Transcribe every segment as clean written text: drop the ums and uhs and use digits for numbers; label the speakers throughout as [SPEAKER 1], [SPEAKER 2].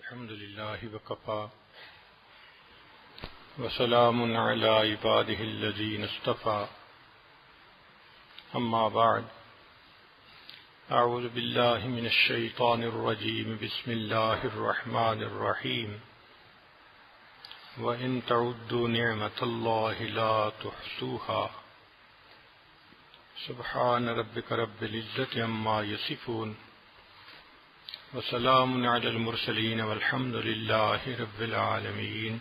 [SPEAKER 1] الحمد لله وكفى وسلام على عباده الذين اصطفى أما بعد أعوذ بالله من الشيطان الرجيم بسم الله الرحمن الرحيم وإن تعدوا نعمة الله لا تحصوها سبحان ربك رب العزة عما يصفون وسلام على المرسلين والحمد لله رب العالمين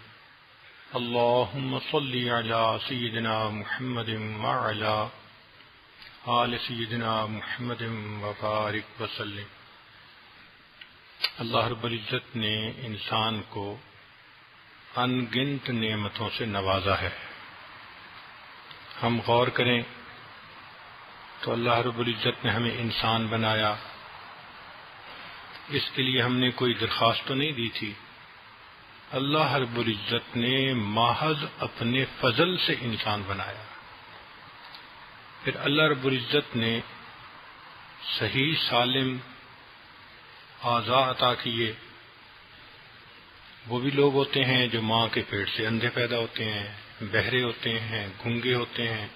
[SPEAKER 1] اللهم صل على سيدنا محمد وعلى آل سيدنا محمد وبارك وسلم۔ اللہ رب العزت نے انسان کو ان گنت نعمتوں سے نوازا ہے۔ ہم غور کریں تو اللہ رب العزت نے ہمیں انسان بنایا، اس کے لیے ہم نے کوئی درخواست تو نہیں دی تھی۔ اللہ رب العزت نے محض اپنے فضل سے انسان بنایا۔ پھر اللہ رب العزت نے صحیح سالم اعضاء عطا کیے۔ وہ بھی لوگ ہوتے ہیں جو ماں کے پیٹ سے اندھے پیدا ہوتے ہیں، بہرے ہوتے ہیں، گونگے ہوتے ہیں،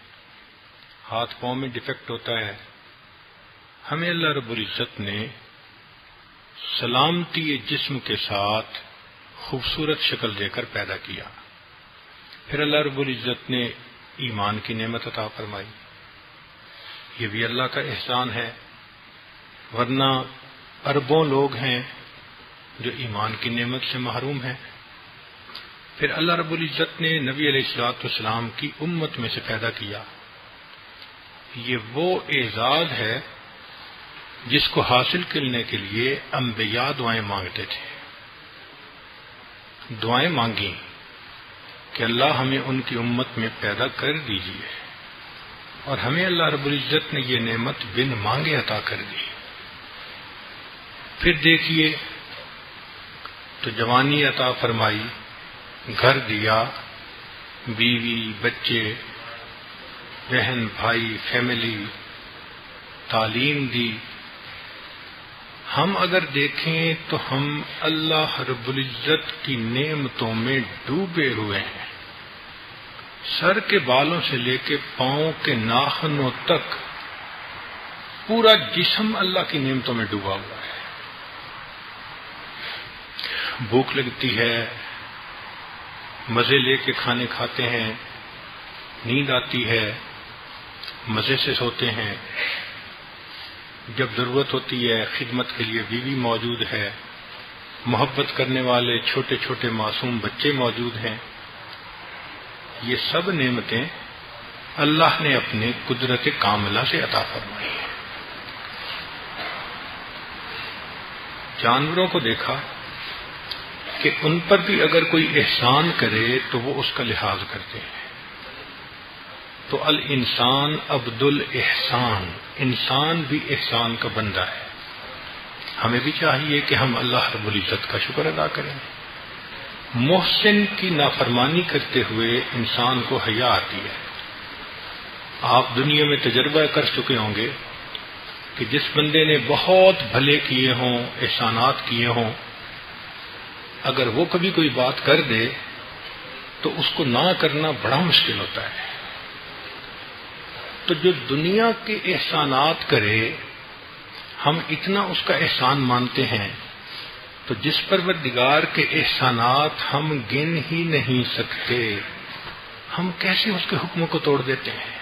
[SPEAKER 1] ہاتھ پاؤں میں ڈیفیکٹ ہوتا ہے۔ ہمیں اللہ رب العزت نے سلامتی جسم کے ساتھ خوبصورت شکل دے کر پیدا کیا۔ پھر اللہ رب العزت نے ایمان کی نعمت عطا فرمائی۔ یہ بھی اللہ کا احسان ہے، ورنہ اربوں لوگ ہیں جو ایمان کی نعمت سے محروم ہیں۔ پھر اللہ رب العزت نے نبی علیہ الصلوۃ والسلام کی امت میں سے پیدا کیا۔ یہ وہ اعزاز ہے جس کو حاصل کرنے کے لیے انبیاء دعائیں مانگتے تھے، دعائیں مانگی کہ اللہ ہمیں ان کی امت میں پیدا کر دیجیے، اور ہمیں اللہ رب العزت نے یہ نعمت بن مانگے عطا کر دی۔ پھر دیکھیے تو جوانی عطا فرمائی، گھر دیا، بیوی، بچے، بہن بھائی، فیملی، تعلیم دی۔ ہم اگر دیکھیں تو ہم اللہ رب العزت کی نعمتوں میں ڈوبے ہوئے ہیں، سر کے بالوں سے لے کے پاؤں کے ناخنوں تک پورا جسم اللہ کی نعمتوں میں ڈوبا ہوا ہے۔ بھوک لگتی ہے، مزے لے کے کھانے کھاتے ہیں، نیند آتی ہے، مزے سے سوتے ہیں، جب ضرورت ہوتی ہے خدمت کے لیے بیوی موجود ہے، محبت کرنے والے چھوٹے چھوٹے معصوم بچے موجود ہیں۔ یہ سب نعمتیں اللہ نے اپنے قدرت کاملہ سے عطا فرمائی ہیں۔ جانوروں کو دیکھا کہ ان پر بھی اگر کوئی احسان کرے تو وہ اس کا لحاظ کرتے ہیں۔ تو الانسان عبد الاحسان، انسان بھی احسان کا بندہ ہے۔ ہمیں بھی چاہیے کہ ہم اللہ رب العزت کا شکر ادا کریں۔ محسن کی نافرمانی کرتے ہوئے انسان کو حیا آتی ہے۔ آپ دنیا میں تجربہ کر چکے ہوں گے کہ جس بندے نے بہت بھلے کیے ہوں، احسانات کیے ہوں، اگر وہ کبھی کوئی بات کر دے تو اس کو نہ کرنا بڑا مشکل ہوتا ہے۔ تو جو دنیا کے احسانات کرے، ہم اتنا اس کا احسان مانتے ہیں، تو جس پروردگار کے احسانات ہم گن ہی نہیں سکتے، ہم کیسے اس کے حکموں کو توڑ دیتے ہیں؟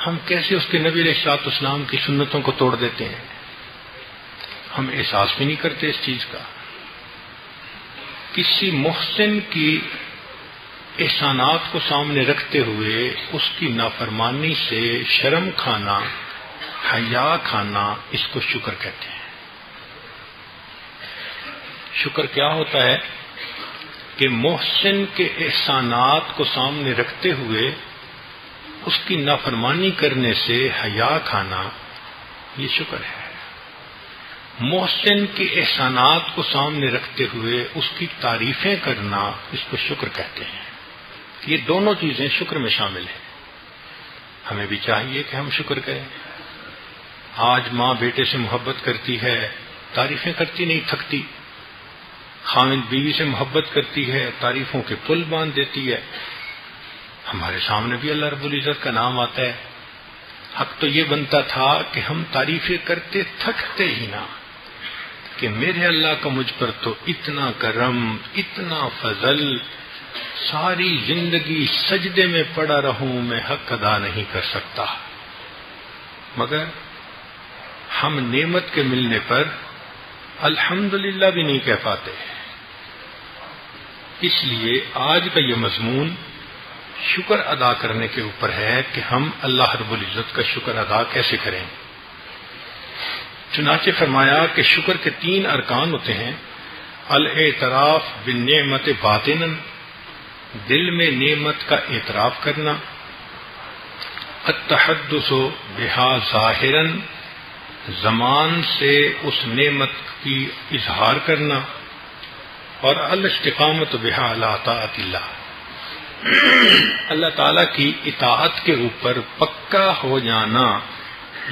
[SPEAKER 1] ہم کیسے اس کے نبی علیہ الصلوۃ والسلام کی سنتوں کو توڑ دیتے ہیں؟ ہم احساس بھی نہیں کرتے اس چیز کا۔ کسی محسن کی احسانات کو سامنے رکھتے ہوئے اس کی نافرمانی سے شرم کھانا، حیا کھانا، اس کو شکر کہتے ہیں۔ شکر کیا ہوتا ہے کہ محسن کے احسانات کو سامنے رکھتے ہوئے اس کی نافرمانی کرنے سے حیا کھانا، یہ شکر ہے۔ محسن کے احسانات کو سامنے رکھتے ہوئے اس کی تعریفیں کرنا، اس کو شکر کہتے ہیں۔ یہ دونوں چیزیں شکر میں شامل ہیں۔ ہمیں بھی چاہیے کہ ہم شکر کریں۔ آج ماں بیٹے سے محبت کرتی ہے تعریفیں کرتی نہیں تھکتی، خاوند بیوی سے محبت کرتی ہے، تعریفوں کے پل باندھ دیتی ہے۔ ہمارے سامنے بھی اللہ رب العزت کا نام آتا ہے۔ حق تو یہ بنتا تھا کہ ہم تعریفیں کرتے تھکتے ہی نہ، کہ میرے اللہ کا مجھ پر تو اتنا کرم، اتنا فضل، ساری زندگی سجدے میں پڑا رہوں میں حق ادا نہیں کر سکتا، مگر ہم نعمت کے ملنے پر الحمدللہ بھی نہیں کہہ پاتے۔ اس لیے آج کا یہ مضمون شکر ادا کرنے کے اوپر ہے کہ ہم اللہ رب العزت کا شکر ادا کیسے کریں۔ چنانچہ فرمایا کہ شکر کے 3 ارکان ہوتے ہیں: الاعتراف بالنعمت باطنا، دل میں نعمت کا اعتراف کرنا، التحدث بها ظاہرا، زبان سے اس نعمت کی اظہار کرنا، اور الاستقامت بها علی طاعت اللہ، اللہ تعالی کی اطاعت کے اوپر پکا ہو جانا۔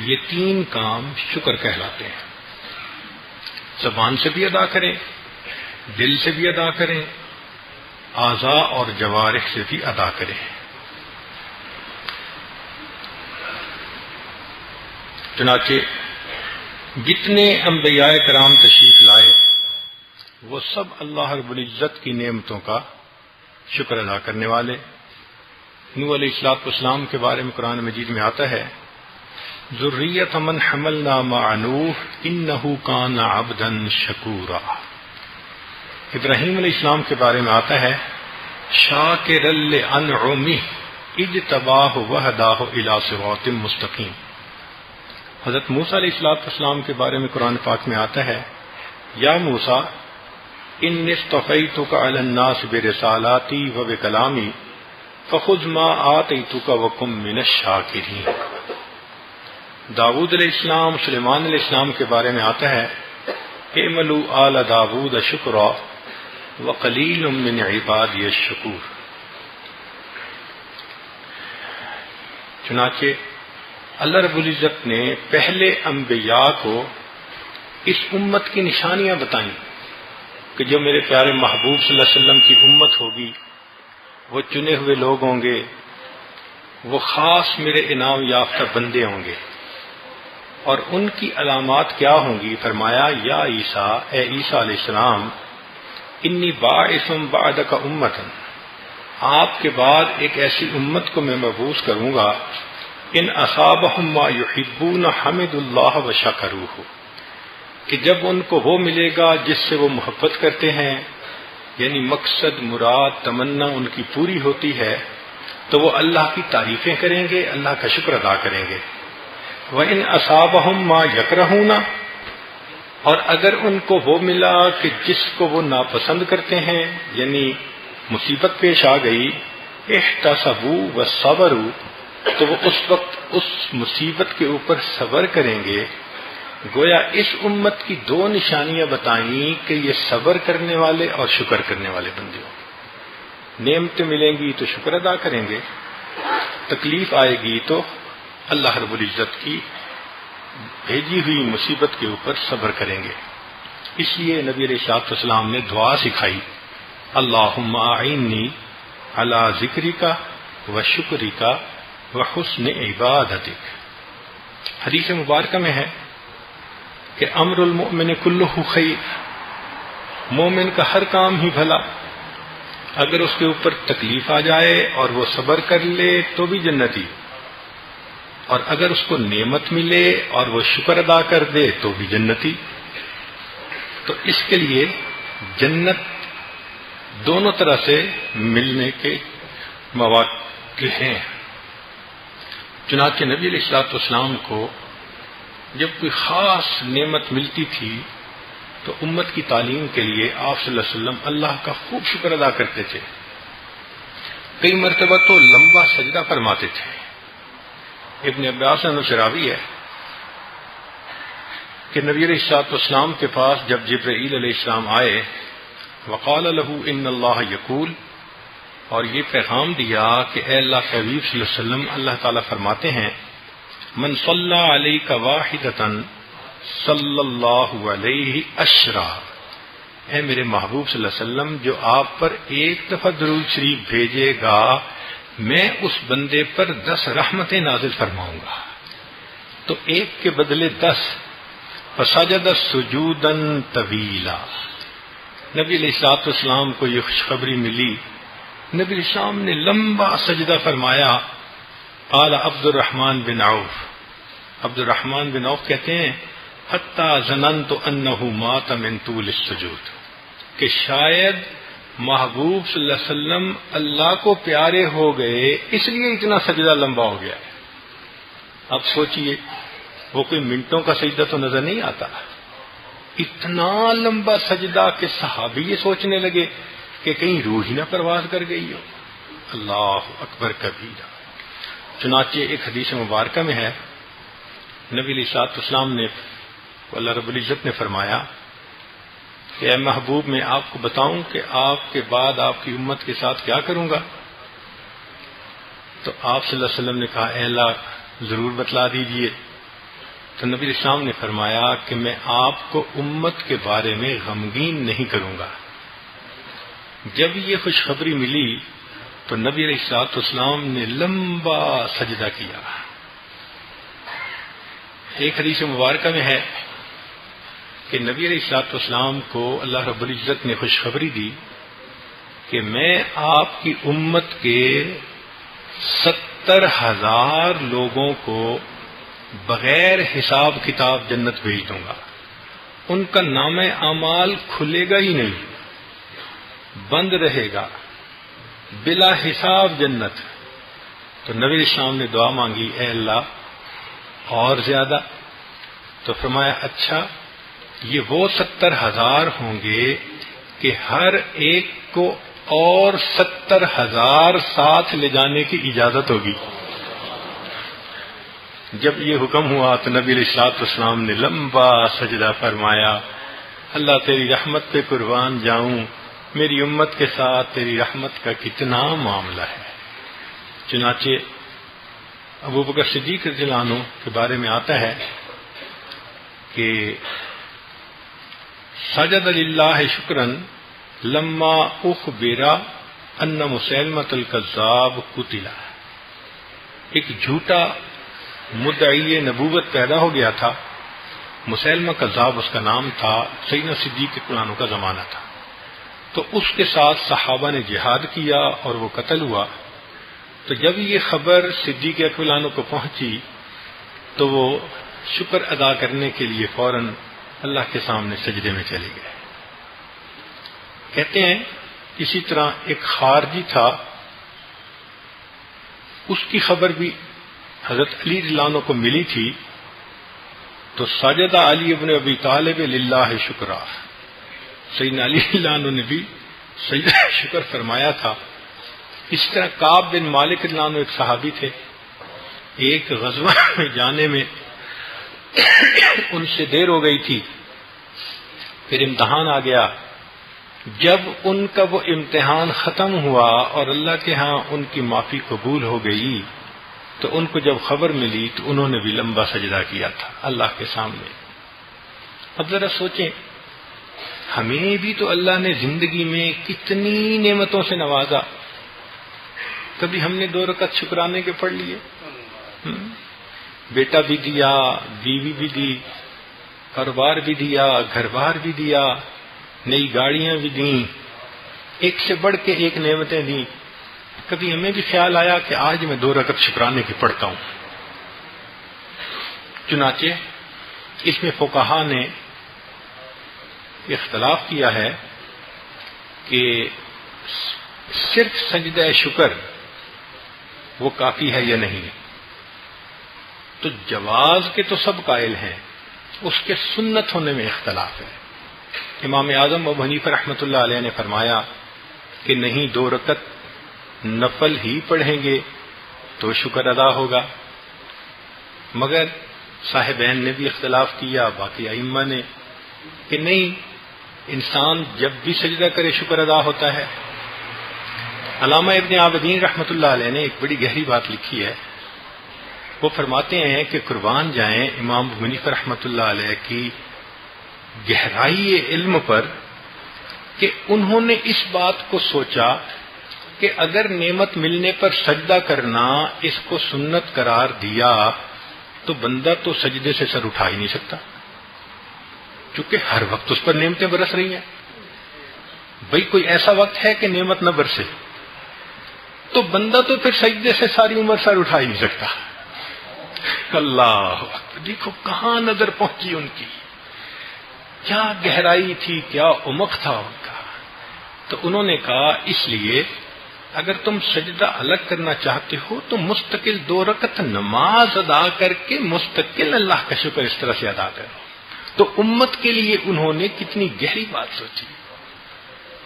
[SPEAKER 1] یہ 3 کام شکر کہلاتے ہیں۔ زبان سے بھی ادا کریں، دل سے بھی ادا کریں، اعضاء اور جوارح سے بھی ادا کریں۔ چنانچہ جتنے انبیاء کرام تشریف لائے وہ سب اللہ رب العزت کی نعمتوں کا شکر ادا کرنے والے۔ نوح علیہ السلام کے بارے میں قرآن مجید میں آتا ہے: ذریۃ من حملنا مع نوح انہ کان عبدا شکورا۔ ابراہیم علیہ السلام کے بارے میں آتا ہے: شاکرا لانعمہ اجتباہ وہداہ الی صراط مستقیم۔ حضرت موسیٰ علیہ السلام کے بارے میں قرآن پاک میں آتا ہے: یا موسیٰ انی اصطفیتک علی الناس برسالاتی وبکلامی فخذ ما آتیتک وکن من الشاکرین۔ داؤد علیہ السلام، سلیمان علیہ السلام کے بارے میں آتا ہے: اعملوا آل داؤد شکرا وقلیل من عبادی الشکور۔ چنانچہ اللہ رب العزت نے پہلے انبیاء کو اس امت کی نشانیاں بتائیں کہ جو میرے پیارے محبوب صلی اللہ علیہ وسلم کی امت ہوگی، وہ چنے ہوئے لوگ ہوں گے، وہ خاص میرے انعام یافتہ بندے ہوں گے۔ اور ان کی علامات کیا ہوں گی؟ فرمایا: یا عیسیٰ، اے عیسیٰ علیہ السلام، انی باعث بعدک امۃ، آپ کے بعد ایک ایسی امت کو میں مبعوث کروں گا، ان اصابہم ما یحبون حمد اللہ وشکروہ، کہ جب ان کو وہ ملے گا جس سے وہ محبت کرتے ہیں، یعنی مقصد، مراد، تمنا ان کی پوری ہوتی ہے، تو وہ اللہ کی تعریفیں کریں گے، اللہ کا شکر ادا کریں گے۔ وَإِنْ أَصَابَهُمْ مَا يَكْرَهُونَ، اور اگر ان کو وہ ملا کہ جس کو وہ ناپسند کرتے ہیں، یعنی مصیبت پیش آ گئی، احتسبوا وصبروا، تو وہ اس وقت اس مصیبت کے اوپر صبر کریں گے۔ گویا اس امت کی 2 نشانیاں بتائیں کہ یہ صبر کرنے والے اور شکر کرنے والے بندے ہوں۔ نعمتیں ملیں گی تو شکر ادا کریں گے، تکلیف آئے گی تو اللہ رب العزت کی بھیجی ہوئی مصیبت کے اوپر صبر کریں گے۔ اس لیے نبی علیہ السلام نے دعا سکھائی: اللہم اعنی علی ذکرک و شکرک و حسن عبادتک۔ حدیث مبارکہ میں ہے کہ امر المؤمن کلہ خیر، مومن کا ہر کام ہی بھلا، اگر اس کے اوپر تکلیف آ جائے اور وہ صبر کر لے تو بھی جنتی، اور اگر اس کو نعمت ملے اور وہ شکر ادا کر دے تو بھی جنتی۔ تو اس کے لیے جنت دونوں طرح سے ملنے کے مواقع ہیں۔ چنانچہ نبی علیہ السلام کو جب کوئی خاص نعمت ملتی تھی تو امت کی تعلیم کے لیے آپ صلی اللہ علیہ وسلم اللہ کا خوب شکر ادا کرتے تھے۔ کئی مرتبہ تو لمبا سجدہ فرماتے تھے۔ ابن عباس سے راوی ہے کہ نبی علیہ السلام کے پاس جب جبرائیل علیہ السلام آئے، وقال له ان اللہ یقول، اور یہ پیغام دیا کہ اے اللہ کے حبیب صلی اللہ علیہ وسلم، اللہ تعالیٰ فرماتے ہیں: من صلی علیک واحدۃ صلی اللہ علیہ اشرا، اے میرے محبوب صلی اللہ علیہ وسلم جو آپ پر ایک دفعہ درود شریف بھیجے گا میں اس بندے پر 10 رحمتیں نازل فرماؤں گا، تو ایک کے بدلے 10۔ فسجد سجودا طویلا، نبی علیہ الصلوۃ والسلام کو یہ خوشخبری ملی، نبی علیہ السلام نے لمبا سجدہ فرمایا۔ قال عبد الرحمن بن عوف، عبد الرحمن بن عوف کہتے ہیں حتی ظننت انہ مات من طول السجود، کہ شاید محبوب صلی اللہ علیہ وسلم اللہ کو پیارے ہو گئے اس لیے اتنا سجدہ لمبا ہو گیا ہے۔ اب سوچئے وہ کوئی منٹوں کا سجدہ تو نظر نہیں آتا، اتنا لمبا سجدہ کہ صحابی یہ سوچنے لگے کہ کہیں روح ہی نہ پرواز کر گئی ہو۔ اللہ اکبر کبیرہ۔ چنانچہ ایک حدیث مبارکہ میں ہے نبی علیہ الصلوۃ والسلام نے، اللہ رب العزت نے فرمایا کہ اے محبوب میں آپ کو بتاؤں کہ آپ کے بعد آپ کی امت کے ساتھ کیا کروں گا؟ تو آپ صلی اللہ علیہ وسلم نے کہا اے اللہ ضرور بتلا دیجئے۔ تو نبی علیہ السلام نے فرمایا کہ میں آپ کو امت کے بارے میں غمگین نہیں کروں گا۔ جب یہ خوشخبری ملی تو نبی علیہ الصلوۃ والسلام نے لمبا سجدہ کیا۔ ایک حدیث مبارکہ میں ہے کہ نبی علیہ الصلوۃ والسلام کو اللہ رب العزت نے خوشخبری دی کہ میں آپ کی امت کے 70,000 لوگوں کو بغیر حساب کتاب جنت بھیج دوں گا، ان کا نام اعمال کھلے گا ہی نہیں، بند رہے گا، بلا حساب جنت۔ تو نبی علیہ السلام نے دعا مانگی اے اللہ اور زیادہ، تو فرمایا اچھا یہ وہ 70,000 ہوں گے کہ ہر ایک کو اور 70,000 ساتھ لے جانے کی اجازت ہوگی۔ جب یہ حکم ہوا تو نبی علیہ الصلوۃ والسلام نے لمبا سجدہ فرمایا، اللہ تیری رحمت پہ قربان جاؤں، میری امت کے ساتھ تیری رحمت کا کتنا معاملہ ہے۔ چنانچہ ابوبکر صدیق رضی اللہ عنہ کے بارے میں آتا ہے کہ سجد للہ شکرا لما اخبر ان مسیلمۃ الکذاب قتل، ایک جھوٹا مدعی نبوت پیدا ہو گیا تھا، مسیلمہ کذاب اس کا نام تھا، سیدنا صدیق اکرام کا زمانہ تھا، تو اس کے ساتھ صحابہ نے جہاد کیا اور وہ قتل ہوا۔ تو جب یہ خبر صدیق اکرام کو پہنچی تو وہ شکر ادا کرنے کے لیے فوراً اللہ کے سامنے سجدے میں چلے گئے۔ کہتے ہیں اسی طرح ایک خارجی تھا، اس کی خبر بھی حضرت علی رضی اللہ عنہ کو ملی تھی، تو سجدہ علی ابن ابی طالب للہ شکرا، سیدنا علی رضی اللہ عنہ نے بھی سجدہ شکر فرمایا تھا۔ اس طرح کعب بن مالک رضی اللہ عنہ ایک صحابی تھے، ایک غزوہ میں جانے میں ان سے دیر ہو گئی تھی، پھر امتحان آ گیا۔ جب ان کا وہ امتحان ختم ہوا اور اللہ کے ہاں ان کی معافی قبول ہو گئی تو ان کو جب خبر ملی تو انہوں نے بھی لمبا سجدہ کیا تھا اللہ کے سامنے۔ اب ذرا سوچیں، ہمیں بھی تو اللہ نے زندگی میں کتنی نعمتوں سے نوازا، کبھی ہم نے 2 رکعت شکرانے کے پڑھ لیے؟ بیٹا بھی دیا، بیوی بھی دی، کاروبار بھی دیا، گھر بار بھی دیا، نئی گاڑیاں بھی دیں، ایک سے بڑھ کے ایک نعمتیں دیں، کبھی ہمیں بھی خیال آیا کہ آج میں 2 رکعت شکرانے کی پڑھتا ہوں؟ چنانچہ اس میں فقہا نے اختلاف کیا ہے کہ صرف سجدہ شکر وہ کافی ہے یا نہیں۔ تو جواز کے تو سب قائل ہیں، اس کے سنت ہونے میں اختلاف ہے۔ امام اعظم ابو حنیفہ رحمۃ اللہ علیہ نے فرمایا کہ نہیں، 2 رکعت نفل ہی پڑھیں گے تو شکر ادا ہوگا، مگر صاحبین نے بھی اختلاف کیا، باقی ائمہ نے، کہ نہیں، انسان جب بھی سجدہ کرے شکر ادا ہوتا ہے۔ علامہ ابن عابدین رحمۃ اللہ علیہ نے ایک بڑی گہری بات لکھی ہے وہ فرماتے ہیں کہ قربان جائیں امام ابو حنیفہ رحمۃ اللہ علیہ کی گہرائی علم پر کہ انہوں نے اس بات کو سوچا کہ اگر نعمت ملنے پر سجدہ کرنا اس کو سنت قرار دیا تو بندہ تو سجدے سے سر اٹھا ہی نہیں سکتا، کیونکہ ہر وقت اس پر نعمتیں برس رہی ہیں۔ بھئی کوئی ایسا وقت ہے کہ نعمت نہ برسے، تو بندہ تو پھر سجدے سے ساری عمر سر اٹھا ہی نہیں سکتا۔ اللہ اکبر، دیکھو کہاں نظر پہنچی ان کی، کیا گہرائی تھی، کیا عمق تھا ان کا۔ تو انہوں نے کہا اس لیے اگر تم سجدہ الگ کرنا چاہتے ہو تو مستقل 2 رکعت نماز ادا کر کے مستقل اللہ کا شکر اس طرح سے ادا کرو۔ تو امت کے لیے انہوں نے کتنی گہری بات سوچی۔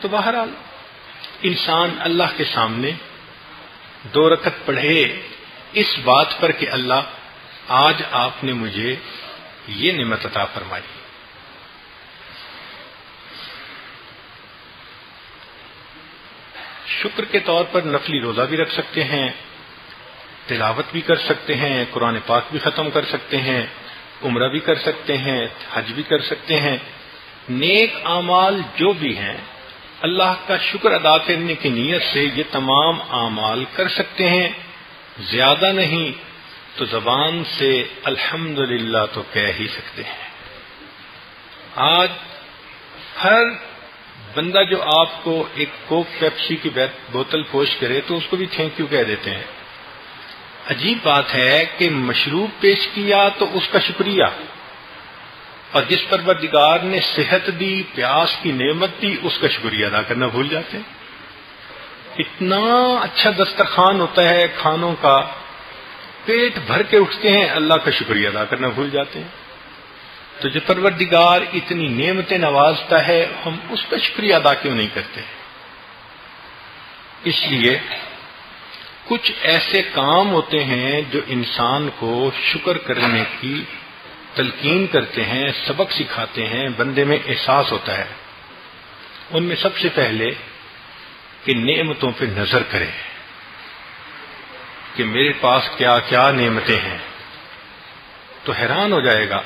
[SPEAKER 1] تو بہرحال انسان اللہ کے سامنے 2 رکعت پڑھے اس بات پر کہ اللہ آج آپ نے مجھے یہ نعمت عطا فرمائی۔ شکر کے طور پر نفلی روزہ بھی رکھ سکتے ہیں، تلاوت بھی کر سکتے ہیں، قرآن پاک بھی ختم کر سکتے ہیں، عمرہ بھی کر سکتے ہیں، حج بھی کر سکتے ہیں۔ نیک اعمال جو بھی ہیں اللہ کا شکر ادا کرنے کی نیت سے یہ تمام اعمال کر سکتے ہیں، زیادہ نہیں تو زبان سے الحمدللہ تو کہہ ہی سکتے ہیں۔ آج ہر بندہ جو آپ کو ایک کوک پیپسی کی بوتل فوش کرے تو اس کو بھی تھینک یو کہہ دیتے ہیں۔ عجیب بات ہے کہ مشروب پیش کیا تو اس کا شکریہ، اور جس پروردگار نے صحت دی، پیاس کی نعمت دی، اس کا شکریہ ادا کرنا بھول جاتے ہیں۔ اتنا اچھا دسترخوان ہوتا ہے کھانوں کا، پیٹ بھر کے اٹھتے ہیں، اللہ کا شکریہ ادا کرنا بھول جاتے ہیں۔ تو جو پروردگار اتنی نعمتیں نوازتا ہے ہم اس کا شکریہ ادا کیوں نہیں کرتے؟ اس لیے کچھ ایسے کام ہوتے ہیں جو انسان کو شکر کرنے کی تلقین کرتے ہیں، سبق سکھاتے ہیں، بندے میں احساس ہوتا ہے۔ ان میں سب سے پہلے کہ نعمتوں پہ نظر کرے کہ میرے پاس کیا کیا نعمتیں ہیں، تو حیران ہو جائے گا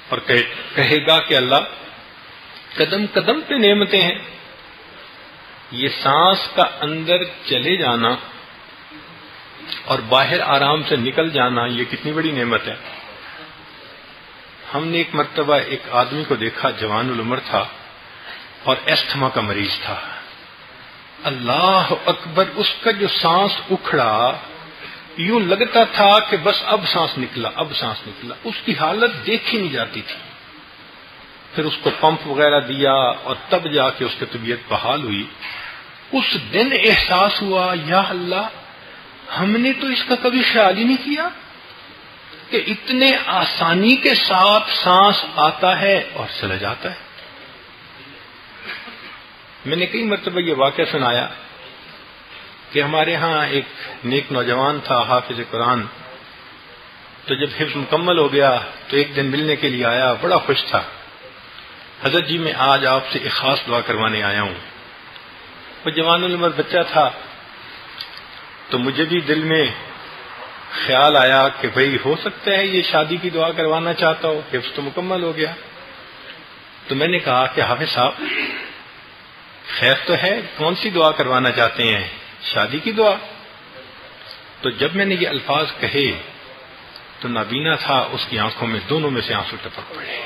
[SPEAKER 1] اور کہے گا کہ اللہ قدم قدم پہ نعمتیں ہیں۔ یہ سانس کا اندر چلے جانا اور باہر آرام سے نکل جانا یہ کتنی بڑی نعمت ہے۔ ہم نے ایک مرتبہ ایک آدمی کو دیکھا، جوان العمر تھا اور ایستھما کا مریض تھا۔ اللہ اکبر، اس کا جو سانس اکھڑا یوں لگتا تھا کہ بس اب سانس نکلا، اب سانس نکلا، اس کی حالت دیکھی نہیں جاتی تھی۔ پھر اس کو پمپ وغیرہ دیا اور تب جا کے اس کی طبیعت بحال ہوئی۔ اس دن احساس ہوا یا اللہ ہم نے تو اس کا کبھی خیال ہی نہیں کیا کہ اتنے آسانی کے ساتھ سانس آتا ہے اور چلا جاتا ہے۔ میں نے کئی مرتبہ یہ واقعہ سنایا کہ ہمارے ہاں ایک نیک نوجوان تھا، حافظ قرآن، تو جب حفظ مکمل ہو گیا تو ایک دن ملنے کے لیے آیا، بڑا خوش تھا۔ حضرت جی میں آج آپ سے ایک خاص دعا کروانے آیا ہوں۔ وہ جوان العمر بچہ تھا، تو مجھے بھی دل میں خیال آیا کہ بھئی ہو سکتا ہے یہ شادی کی دعا کروانا چاہتا ہو، حفظ تو مکمل ہو گیا۔ تو میں نے کہا کہ حافظ صاحب خیر تو ہے، کون سی دعا کروانا چاہتے ہیں؟ شادی کی دعا؟ تو جب میں نے یہ الفاظ کہے تو نابینا تھا، اس کی آنکھوں میں دونوں میں سے آنسو ٹپک پڑے۔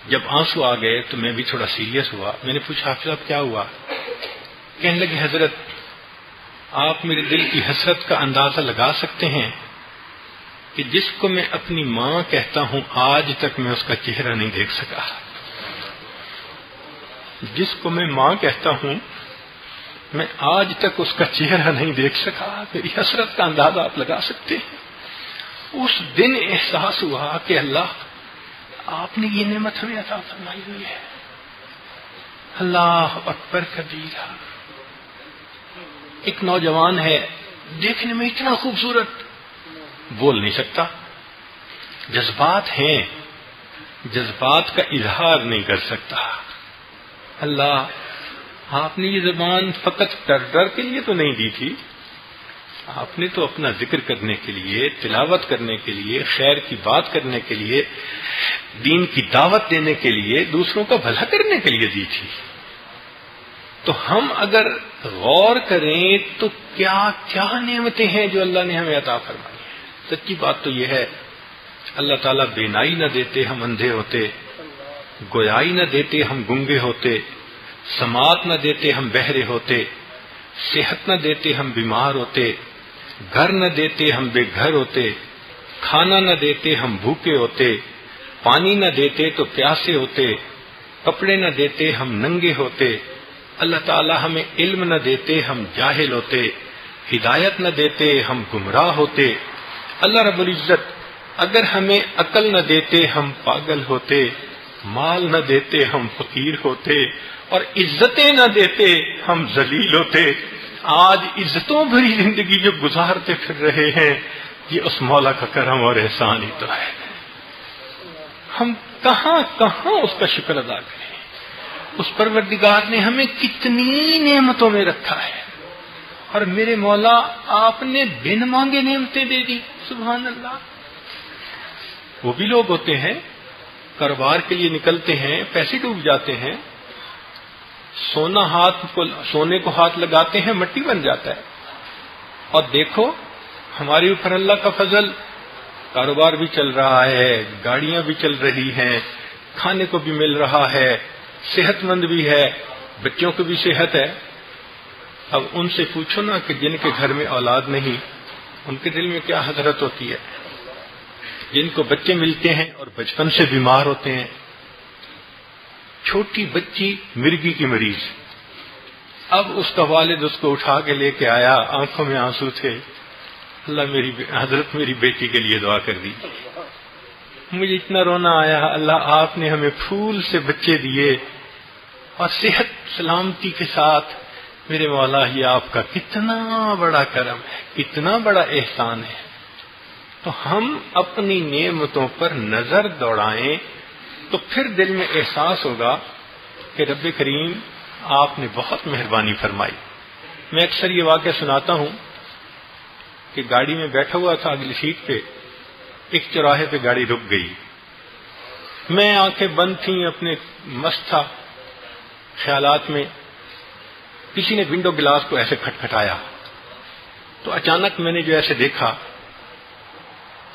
[SPEAKER 1] جب آنسو آ گئے تو میں بھی تھوڑا سیریس ہوا۔ میں نے پوچھا حافظ صاحب کیا ہوا؟ کہنے لگے حضرت آپ میرے دل کی حسرت کا اندازہ لگا سکتے ہیں کہ جس کو میں اپنی ماں کہتا ہوں آج تک میں اس کا چہرہ نہیں دیکھ سکا، جس کو میں ماں کہتا ہوں میں آج تک اس کا چہرہ نہیں دیکھ سکا۔ میری حسرت کا اندازہ آپ لگا سکتے ہیں۔ اس دن احساس ہوا کہ اللہ آپ نے یہ نعمت ہمیں عطا فرمائی ہوئی ہے۔ اللہ اکبر کبیرہ۔ ایک نوجوان ہے، دیکھنے میں اتنا خوبصورت، بول نہیں سکتا، جذبات ہیں، جذبات کا اظہار نہیں کر سکتا۔ اللہ آپ نے یہ زبان فقط ڈر ڈر کے لیے تو نہیں دی تھی، آپ نے تو اپنا ذکر کرنے کے لیے، تلاوت کرنے کے لیے، خیر کی بات کرنے کے لیے، دین کی دعوت دینے کے لیے، دوسروں کا بھلا کرنے کے لیے دی تھی. تو ہم اگر غور کریں تو کیا کیا نعمتیں ہیں جو اللہ نے ہمیں عطا فرمائی ہیں. سچی بات تو یہ ہے، اللہ تعالیٰ بینائی نہ دیتے ہم اندھے ہوتے، گویائی نہ دیتے ہم گنگے ہوتے، سماعت نہ دیتے ہم بہرے ہوتے، صحت نہ دیتے ہم بیمار ہوتے، گھر نہ دیتے ہم بے گھر ہوتے، کھانا نہ دیتے ہم بھوکے ہوتے، پانی نہ دیتے تو پیاسے ہوتے، کپڑے نہ دیتے ہم ننگے ہوتے، اللہ تعالیٰ ہمیں علم نہ دیتے ہم جاہل ہوتے، ہدایت نہ دیتے ہم گمراہ ہوتے. اللہ رب العزت اگر ہمیں عقل نہ دیتے ہم پاگل ہوتے، مال نہ دیتے ہم فقیر ہوتے، اور عزتیں نہ دیتے ہم ذلیل ہوتے. آج عزتوں بھری زندگی جو گزارتے پھر رہے ہیں، یہ اس مولا کا کرم اور احسان ہی تو ہے. ہم کہاں کہاں اس کا شکر ادا کریں. اس پروردگار نے ہمیں کتنی نعمتوں میں رکھا ہے، اور میرے مولا آپ نے بن مانگے نعمتیں دے دی. سبحان اللہ. وہ بھی لوگ ہوتے ہیں کاروبار کے لیے نکلتے ہیں، پیسے ڈوب جاتے ہیں، سونے کو ہاتھ لگاتے ہیں مٹی بن جاتا ہے. اور دیکھو ہمارے اوپر اللہ کا فضل، کاروبار بھی چل رہا ہے، گاڑیاں بھی چل رہی ہیں، کھانے کو بھی مل رہا ہے، صحت مند بھی ہے، بچوں کو بھی صحت ہے. اب ان سے پوچھو نا کہ جن کے گھر میں اولاد نہیں، ان کے دل میں کیا حسرت ہوتی ہے. جن کو بچے ملتے ہیں اور بچپن سے بیمار ہوتے ہیں. چھوٹی بچی مرگی کی مریض، اب اس کا والد اس کو اٹھا کے لے کے آیا، آنکھوں میں آنسو تھے. اللہ حضرت میری بیٹی کے لیے دعا کر دی. مجھے اتنا رونا آیا، اللہ آپ نے ہمیں پھول سے بچے دیے اور صحت سلامتی کے ساتھ. میرے مولا یہ آپ کا کتنا بڑا کرم ہے، کتنا بڑا احسان ہے. تو ہم اپنی نعمتوں پر نظر دوڑائیں تو پھر دل میں احساس ہوگا کہ رب کریم آپ نے بہت مہربانی فرمائی. میں اکثر یہ واقعہ سناتا ہوں کہ گاڑی میں بیٹھا ہوا تھا اگلی سیٹ پہ، ایک چوراہے پہ گاڑی رک گئی. میں آنکھیں بند تھیں، اپنے مست تھا خیالات میں. کسی نے ونڈو گلاس کو ایسے کھٹکھٹایا تو اچانک میں نے جو ایسے دیکھا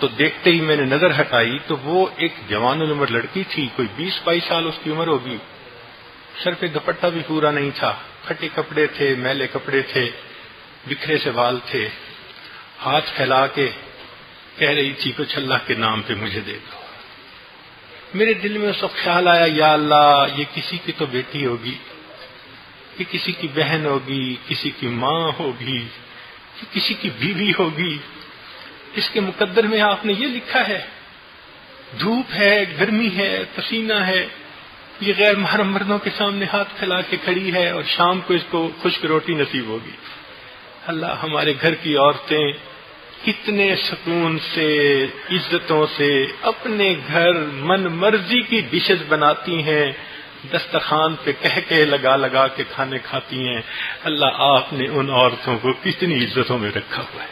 [SPEAKER 1] تو دیکھتے ہی میں نے نظر ہٹائی تو وہ ایک جوان العمر لڑکی تھی، کوئی 20-22 سال اس کی عمر ہوگی. سر پہ دوپٹہ بھی پورا نہیں تھا، پھٹے کپڑے تھے، میلے کپڑے تھے، بکھرے سے بال تھے. ہاتھ پھیلا کے کہہ رہی تھی کچھ اللہ کے نام پہ مجھے دے دو. میرے دل میں اس وقت خیال آیا، یا اللہ یہ کسی کی تو بیٹی ہوگی، یہ کسی کی بہن ہوگی، کسی کی ماں ہوگی، یہ کسی کی بیوی ہوگی. اس کے مقدر میں آپ نے یہ لکھا ہے، دھوپ ہے، گرمی ہے، پسینہ ہے، یہ غیر محرم مردوں کے سامنے ہاتھ پھیلا کے کھڑی ہے اور شام کو اس کو خشک روٹی نصیب ہوگی. اللہ ہمارے گھر کی عورتیں کتنے سکون سے، عزتوں سے اپنے گھر من مرضی کی ڈشز بناتی ہیں، دسترخوان پہ کہہ لگا لگا کے کھانے کھاتی ہیں. اللہ آپ نے ان عورتوں کو کتنی عزتوں میں رکھا ہوا ہے.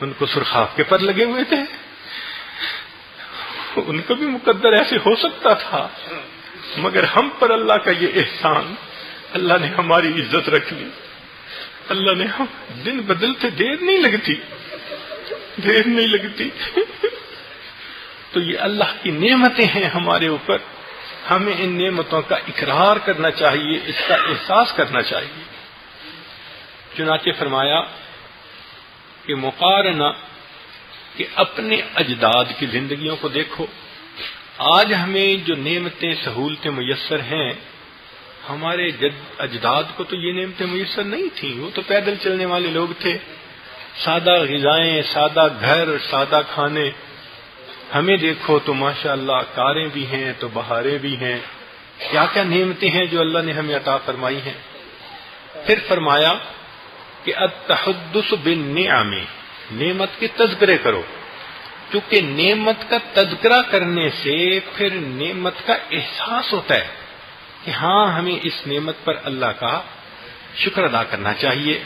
[SPEAKER 1] ان کو سرخاب کے پر لگے ہوئے تھے، ان کو بھی مقدر ایسے ہو سکتا تھا، مگر ہم پر اللہ کا یہ احسان، اللہ نے ہماری عزت رکھ لی. اللہ نے ہم دن بدلتے دیر نہیں لگتی. تو یہ اللہ کی نعمتیں ہیں ہمارے اوپر، ہمیں ان نعمتوں کا اقرار کرنا چاہیے، اس کا احساس کرنا چاہیے. چنانچہ فرمایا کہ مقارنہ کہ اپنے اجداد کی زندگیوں کو دیکھو. آج ہمیں جو نعمتیں سہولتیں میسر ہیں، ہمارے اجداد کو تو یہ نعمتیں میسر نہیں تھیں. وہ تو پیدل چلنے والے لوگ تھے، سادہ غذائیں، سادہ گھر، سادہ کھانے. ہمیں دیکھو تو ماشاءاللہ کاریں بھی ہیں تو بہاریں بھی ہیں. کیا کیا نعمتیں ہیں جو اللہ نے ہمیں عطا فرمائی ہیں. پھر فرمایا کہ التحدث بالنعم، نعمت کے تذکرے کرو، کیونکہ نعمت کا تذکرہ کرنے سے پھر نعمت کا احساس ہوتا ہے کہ ہاں ہمیں اس نعمت پر اللہ کا شکر ادا کرنا چاہیے.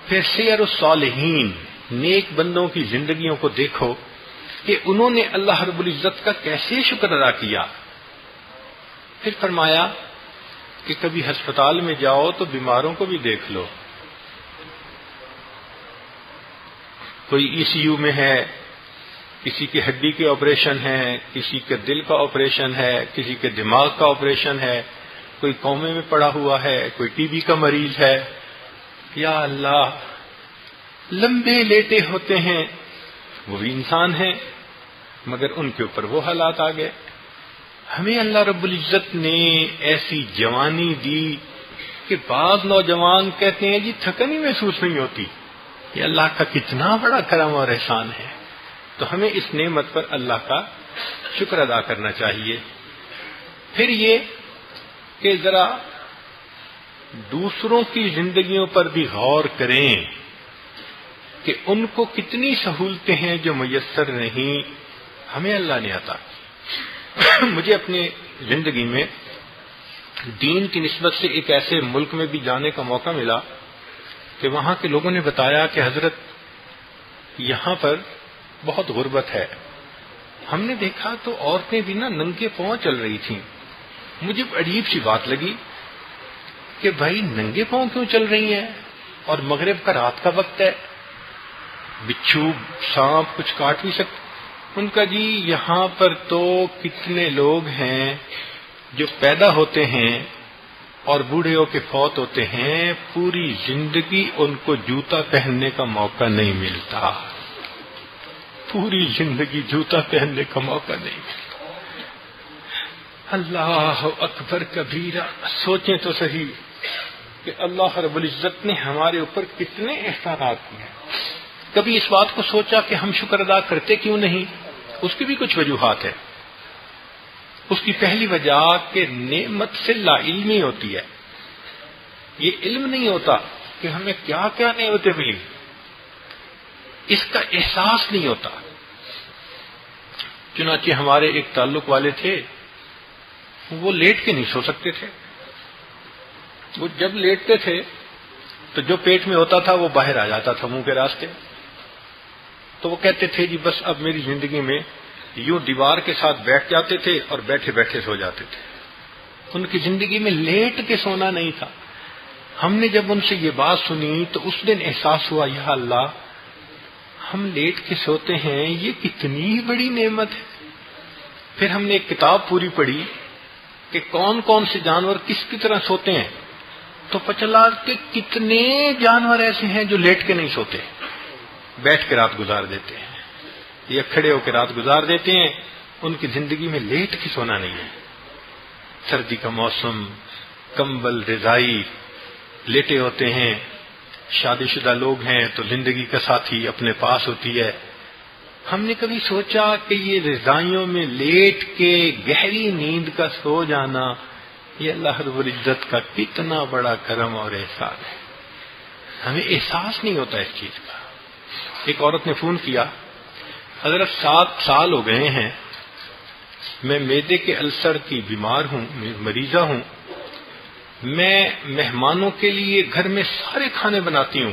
[SPEAKER 1] پھر سیر الصالحین، نیک بندوں کی زندگیوں کو دیکھو کہ انہوں نے اللہ رب العزت کا کیسے شکر ادا کیا۔ پھر فرمایا کہ کبھی ہسپتال میں جاؤ تو بیماروں کو بھی دیکھ لو، کوئی ای سی یو میں ہے، کسی کی ہڈی کے آپریشن ہے، کسی کے دل کا آپریشن ہے، کسی کے دماغ کا آپریشن ہے، کوئی کومے میں پڑا ہوا ہے، کوئی ٹی بی کا مریض ہے۔ یا اللہ، لمبے لیٹے ہوتے ہیں، وہ بھی انسان ہیں، مگر ان کے اوپر وہ حالات آ گئے۔ ہمیں اللہ رب العزت نے ایسی جوانی دی کہ بعض نوجوان کہتے ہیں جی تھکن ہی محسوس نہیں ہوتی۔ یہ اللہ کا کتنا بڑا کرم اور احسان ہے۔ تو ہمیں اس نعمت پر اللہ کا شکر ادا کرنا چاہیے۔ پھر یہ کہ ذرا دوسروں کی زندگیوں پر بھی غور کریں کہ ان کو کتنی سہولتیں ہیں جو میسر نہیں، ہمیں اللہ نے عطا کی۔ مجھے اپنے زندگی میں دین کی نسبت سے ایک ایسے ملک میں بھی جانے کا موقع ملا کہ وہاں کے لوگوں نے بتایا کہ حضرت یہاں پر بہت غربت ہے۔ ہم نے دیکھا تو عورتیں بھی نا ننگے پاؤں چل رہی تھیں۔ مجھے عجیب سی بات لگی کہ بھائی ننگے پاؤں کیوں چل رہی ہیں، اور مغرب کا رات کا وقت ہے، بچھو سانپ کچھ کاٹ بھی سکتے۔ ان کا جی یہاں پر تو کتنے لوگ ہیں جو پیدا ہوتے ہیں اور بوڑھے ہو کے فوت ہوتے ہیں، پوری زندگی ان کو جوتا پہننے کا موقع نہیں ملتا، پوری زندگی جوتا پہننے کا موقع نہیں ملتا۔ اللہ اکبر کبیرہ، سوچیں تو صحیح کہ اللہ رب العزت نے ہمارے اوپر کتنے احسانات کیے ہیں۔ کبھی اس بات کو سوچا کہ ہم شکر ادا کرتے کیوں نہیں؟ اس کی بھی کچھ وجوہات ہے۔ اس کی پہلی وجہ کہ نعمت سے لا علمی ہوتی ہے۔ یہ علم نہیں ہوتا کہ ہمیں کیا کیا نعمتیں ملی، اس کا احساس نہیں ہوتا۔ چنانچہ ہمارے ایک تعلق والے تھے، وہ لیٹ کے نہیں سو سکتے تھے۔ وہ جب لیٹتے تھے تو جو پیٹ میں ہوتا تھا وہ باہر آ جاتا تھا منہ کے راستے۔ تو وہ کہتے تھے جی بس اب میری زندگی میں یوں دیوار کے ساتھ بیٹھ جاتے تھے اور بیٹھے بیٹھے سو جاتے تھے۔ ان کی زندگی میں لیٹ کے سونا نہیں تھا۔ ہم نے جب ان سے یہ بات سنی تو اس دن احساس ہوا یا اللہ، ہم لیٹ کے سوتے ہیں، یہ کتنی بڑی نعمت ہے۔ پھر ہم نے ایک کتاب پوری پڑھی کہ کون کون سے جانور کس کی طرح سوتے ہیں، تو پتہ چلا کہ کتنے جانور ایسے ہیں جو لیٹ کے نہیں سوتے، بیٹھ کے رات گزار دیتے ہیں، یا کھڑے ہو کے رات گزار دیتے ہیں۔ ان کی زندگی میں لیٹ کے سونا نہیں ہے۔ سردی کا موسم، کمبل رضائی، لیٹے ہوتے ہیں۔ شادی شدہ لوگ ہیں تو زندگی کا ساتھی اپنے پاس ہوتی ہے۔ ہم نے کبھی سوچا کہ یہ رضائیوں میں لیٹ کے گہری نیند کا سو جانا، یہ اللہ رب العزت کا کتنا بڑا کرم اور احسان ہے۔ ہمیں احساس نہیں ہوتا اس چیز کا۔ ایک عورت نے فون کیا، حضرت 7 سال ہو گئے ہیں، میں معدے کے السر کی بیمار ہوں، مریضہ ہوں، میں مہمانوں کے لیے گھر میں سارے کھانے بناتی ہوں،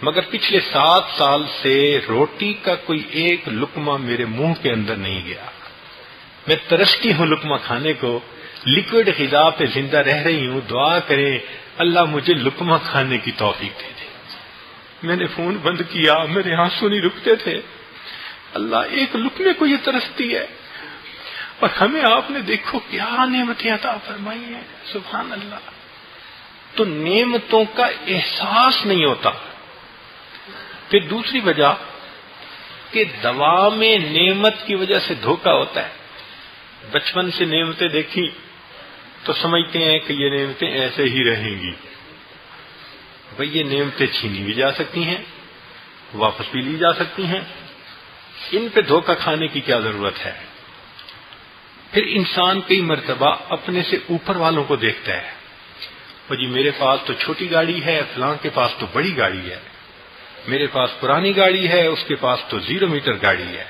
[SPEAKER 1] مگر پچھلے 7 سال سے روٹی کا کوئی ایک لقمہ میرے منہ کے اندر نہیں گیا۔ میں ترستی ہوں لقمہ کھانے کو، لکوڈ غذا پہ زندہ رہ رہی ہوں، دعا کریں اللہ مجھے لقمہ کھانے کی توفیق دے دے۔ میں نے فون بند کیا، میرے آنسو نہیں رکتے تھے۔ اللہ ایک لقمے کو یہ ترستی ہے، اور ہمیں آپ نے دیکھو کیا نعمتیں عطا فرمائی ہیں، سبحان اللہ۔ تو نعمتوں کا احساس نہیں ہوتا۔ پھر دوسری وجہ کہ دوا میں نعمت کی وجہ سے دھوکہ ہوتا ہے۔ بچپن سے نعمتیں دیکھی تو سمجھتے ہیں کہ یہ نعمتیں ایسے ہی رہیں گی۔ بھئی یہ نعمتیں چھینی بھی جا سکتی ہیں، واپس بھی لی جا سکتی ہیں، ان پہ دھوکہ کھانے کی کیا ضرورت ہے؟ پھر انسان کئی مرتبہ اپنے سے اوپر والوں کو دیکھتا ہے، اور جی میرے پاس تو چھوٹی گاڑی ہے، فلاں کے پاس تو بڑی گاڑی ہے، میرے پاس پرانی گاڑی ہے، اس کے پاس تو 0 میٹر گاڑی ہے۔